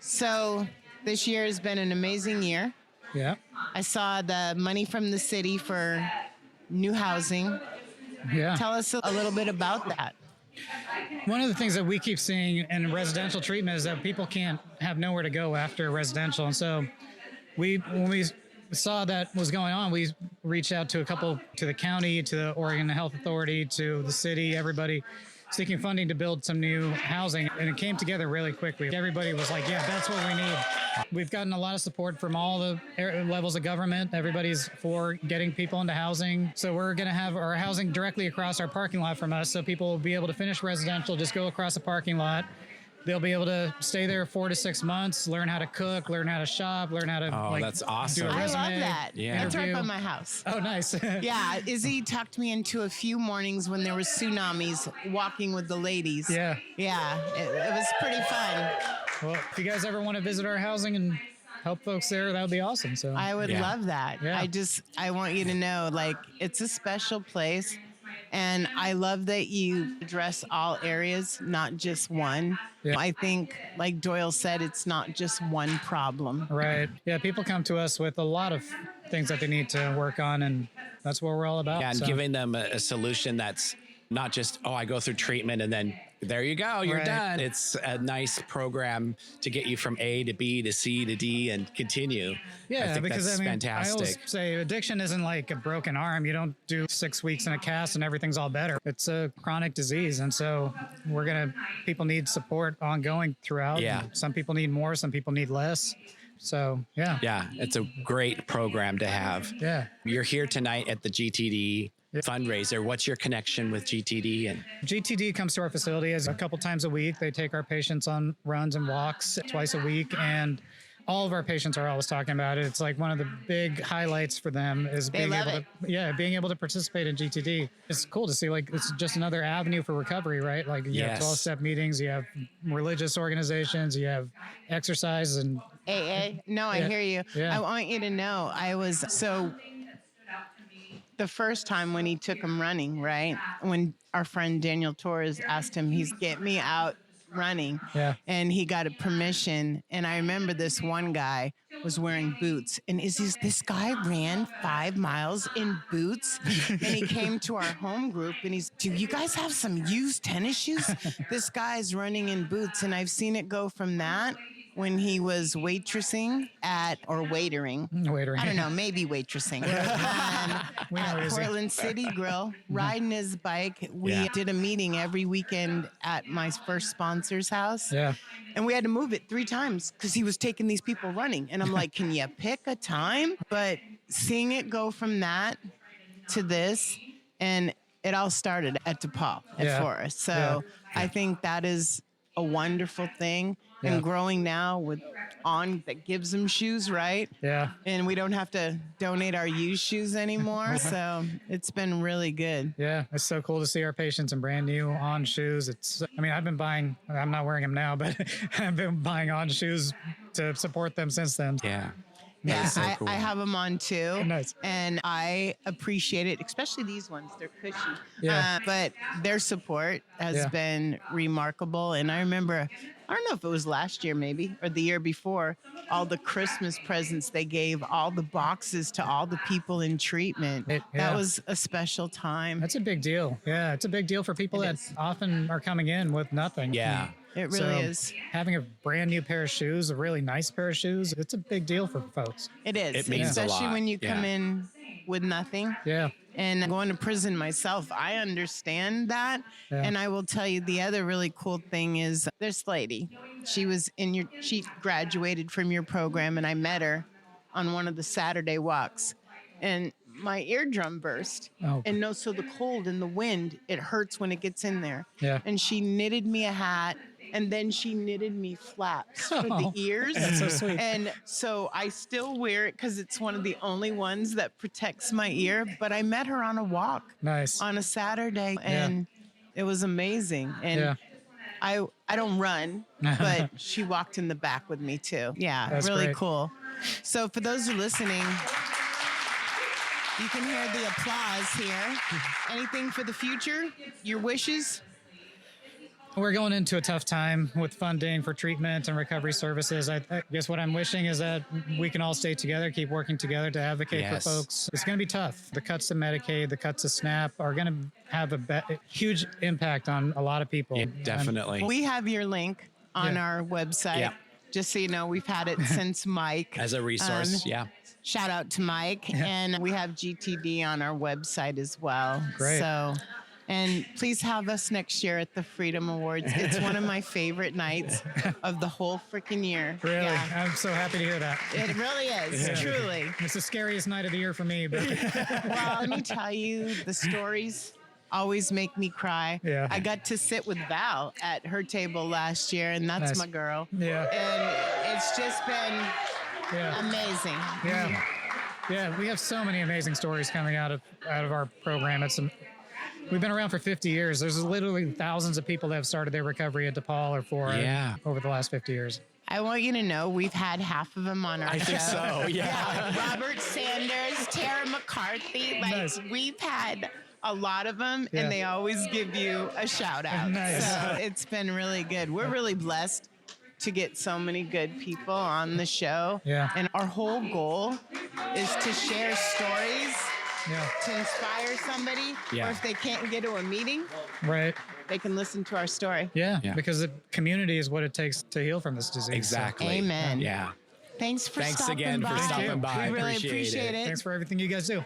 So this year has been an amazing year. Yeah. I saw the money from the city for new housing. Yeah. Tell us a little bit about that. One of the things that we keep seeing in residential treatment is that people can't have nowhere to go after residential. And so when we saw that was going on, we reached out to to the county, to the Oregon Health Authority, to the city, everybody seeking funding to build some new housing. And it came together really quickly. Everybody was like, yeah, that's what we need. We've gotten a lot of support from all the levels of government. Everybody's for getting people into housing. So we're going to have our housing directly across our parking lot from us. So people will be able to finish residential, just go across the parking lot. They'll be able to stay there 4 to 6 months, learn how to cook, learn how to shop, learn how to that's awesome. do a resume. I love that. Yeah. That's right by my house. Oh, nice. Yeah, Izzy tucked me into a few mornings when there were tsunamis walking with the ladies. Yeah. Yeah, it was pretty fun. Well, if you guys ever want to visit our housing and help folks there, that would be awesome. So I would love that. Yeah. I want you to know, like, it's a special place. And I love that you address all areas, not just one. Yeah. I think, like Doyle said, it's not just one problem. Right. Yeah, people come to us with a lot of things that they need to work on, and that's what we're all about. Yeah, and giving them a solution that's not just, I go through treatment and then there you go, you're done. It's a nice program to get you from A to B to C to D and continue. Yeah, I think because that's fantastic. I always say addiction isn't like a broken arm. You don't do 6 weeks in a cast and everything's all better. It's a chronic disease. And so people need support ongoing throughout. Yeah. Some people need more, some people need less. So, yeah. Yeah, it's a great program to have. Yeah. You're here tonight at the GTD fundraiser. What's your connection with GTD? And GTD comes to our facility a couple times a week. They take our patients on runs and walks twice a week, and all of our patients are always talking about it. It's like one of the big highlights for them is being able to participate in GTD. It's cool to see, like, it's just another avenue for recovery, right? Like you have 12-step meetings, you have religious organizations, you have exercise and AA. No, I hear you. Yeah. I want you to know, the first time when he took him running, right? When our friend Daniel Torres asked him, he's get me out running. Yeah. And he got a permission. And I remember this one guy was wearing boots. And this guy ran 5 miles in boots. And he came to our home group and do you guys have some used tennis shoes? This guy's running in boots. And I've seen it go from that when he was waitering. I don't know, maybe waitressing. At Portland City Grill, riding his bike. We did a meeting every weekend at my first sponsor's house. Yeah. And we had to move it 3 times because he was taking these people running. And I'm like, can you pick a time? But seeing it go from that to this, and it all started at DePaul at Forest. So I think that is a wonderful thing. And growing now with On that gives them shoes, right? Yeah. And we don't have to donate our used shoes anymore. So it's been really good. Yeah. It's so cool to see our patients in brand new On shoes. I've been buying, I'm not wearing them now, but I've been buying On shoes to support them since then. Yeah. Yeah, So cool. I have them on too. Nice. And I appreciate it, especially these ones. They're cushy. Yeah. But their support has been remarkable. And I remember, I don't know if it was last year maybe, or the year before, all the Christmas presents they gave, all the boxes to all the people in treatment. That was a special time. That's a big deal. Yeah, it's a big deal for people that often are coming in with nothing. Yeah. It really is. Having a brand new pair of shoes, a really nice pair of shoes, it's a big deal for folks. It is. It means a especially lot. when you come in with nothing. Yeah. And going to prison myself, I understand that. Yeah. And I will tell you the other really cool thing is this lady. She graduated from your program, and I met her on one of the Saturday walks. And my eardrum burst. Oh. And so the cold and the wind, it hurts when it gets in there. Yeah. And she knitted me a hat. And then she knitted me flaps for the ears. That's so sweet. And so I still wear it because it's one of the only ones that protects my ear. But I met her on a walk Nice. on a Saturday, and it was amazing. And I don't run, but she walked in the back with me too. Yeah, That's really great. cool. So for those who are listening, you can hear the applause here. Anything for the future? Your wishes? We're going into a tough time with funding for treatment and recovery services. I guess what I'm wishing is that we can all stay together, keep working together to advocate for folks. It's going to be tough. The cuts to Medicaid, the cuts to SNAP are going to have a huge impact on a lot of people. Yeah, definitely. We have your link on our website. Yeah. Just so you know, we've had it since Mike. As a resource, Shout out to Mike. And we have GTD on our website as well. Great. So, and please have us next year at the Freedom Awards. It's one of my favorite nights of the whole freaking year. Really? Yeah. I'm so happy to hear that. It really is, truly. It's the scariest night of the year for me. But Well, let me tell you, the stories always make me cry. Yeah. I got to sit with Val at her table last year, and that's Nice. my girl. Yeah. And it's just been amazing. Yeah. Yeah, we have so many amazing stories coming out of our program. We've been around for 50 years. There's literally thousands of people that have started their recovery at DePaul or Fora over the last 50 years. I want you to know we've had half of them on our show. I think so, yeah. Robert Sanders, Tara McCarthy. Nice. We've had a lot of them, and they always give you a shout out. Nice. So it's been really good. We're really blessed to get so many good people on the show. Yeah. And our whole goal is to share stories Yeah. to inspire somebody. Yeah. Or if they can't get to a meeting, Right. they can listen to our story. Yeah. Yeah. Because the community is what it takes to heal from this disease. Exactly. Amen. Yeah. Thanks Thanks stopping again by. for stopping by. We really Appreciate appreciate it. it. Thanks for everything you guys do.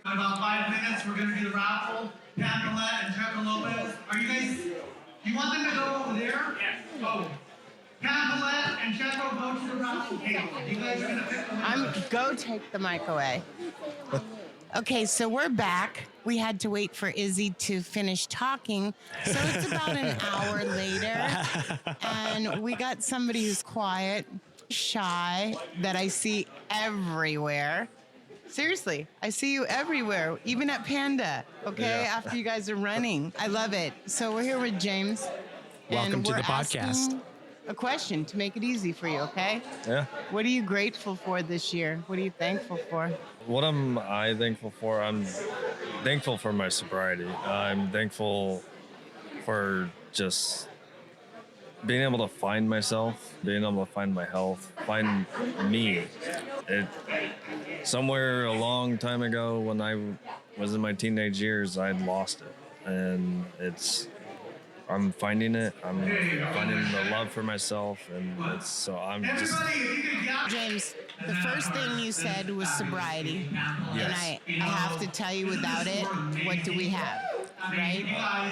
In about 5 minutes, we're going to do the raffle. Pam Collette and Jericho Lopez. Are you guys, do you want them to go over there? Yes. Oh. Pam Collette and Jericho go to the raffle table. You guys are going to pick them up. Go take the mic away. Okay, so we're back. We had to wait for Izzy to finish talking. So it's about an hour later. And we got somebody who's quiet, shy, that I see everywhere. Seriously, I see you everywhere, even at Panda, okay, after you guys are running. I love it. So we're here with James. Welcome and to we're the podcast. asking a question to make it easy for you, okay? Yeah. What are you grateful for this year? What are you thankful for? What am I thankful for? I'm thankful for my sobriety. I'm thankful for just being able to find myself, being able to find my health, find me. Somewhere a long time ago when I was in my teenage years, I'd lost it. And I'm finding it. I'm finding the love for myself. And so I'm just... James, the first thing you said was sobriety. Yes. And I have to tell you, without it, what do we have, right?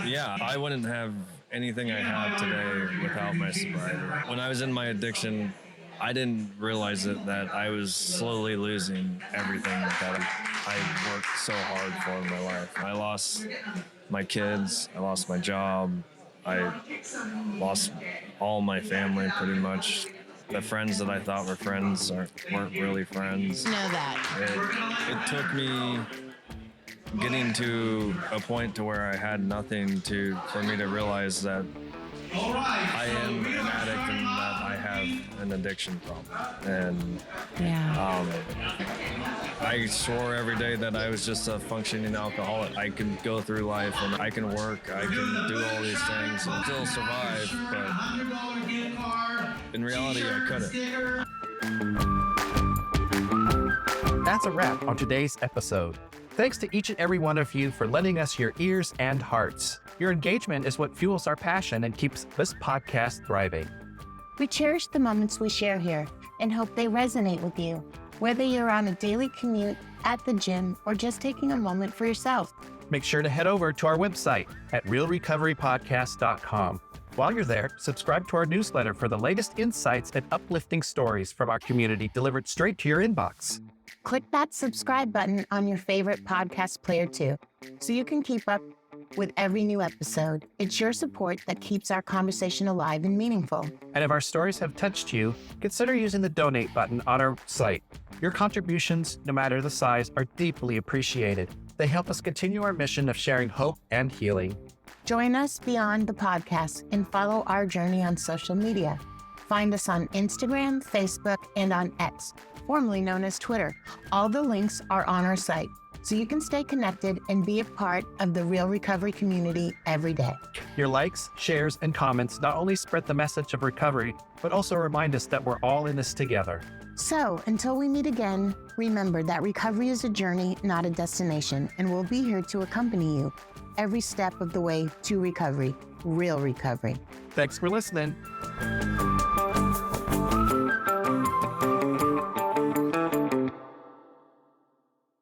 Yeah, I wouldn't have anything I have today without my sobriety. When I was in my addiction, I didn't realize it that I was slowly losing everything that I worked so hard for in my life. I lost my kids, I lost my job, I lost all my family pretty much. The friends that I thought were friends weren't really friends. Know that. It took me getting to a point to where I had nothing for me to realize that I am an addict and that I have an addiction problem. And I swore every day that I was just a functioning alcoholic. I can go through life and I can work, I can do all these things and still survive, but in reality, I couldn't. That's a wrap on today's episode. Thanks to each and every one of you for lending us your ears and hearts. Your engagement is what fuels our passion and keeps this podcast thriving. We cherish the moments we share here and hope they resonate with you, whether you're on a daily commute, at the gym, or just taking a moment for yourself. Make sure to head over to our website at realrecoverypodcast.com. While you're there, subscribe to our newsletter for the latest insights and uplifting stories from our community delivered straight to your inbox. Click that subscribe button on your favorite podcast player too, so you can keep up with every new episode. It's your support that keeps our conversation alive and meaningful. And if our stories have touched you, consider using the donate button on our site. Your contributions, no matter the size, are deeply appreciated. They help us continue our mission of sharing hope and healing. Join us beyond the podcast and follow our journey on social media. Find us on Instagram, Facebook, and on X, formerly known as Twitter. All the links are on our site, so you can stay connected and be a part of the Real Recovery community every day. Your likes, shares, and comments not only spread the message of recovery, but also remind us that we're all in this together. So, until we meet again, remember that recovery is a journey, not a destination, and we'll be here to accompany you every step of the way to recovery, real recovery. Thanks for listening.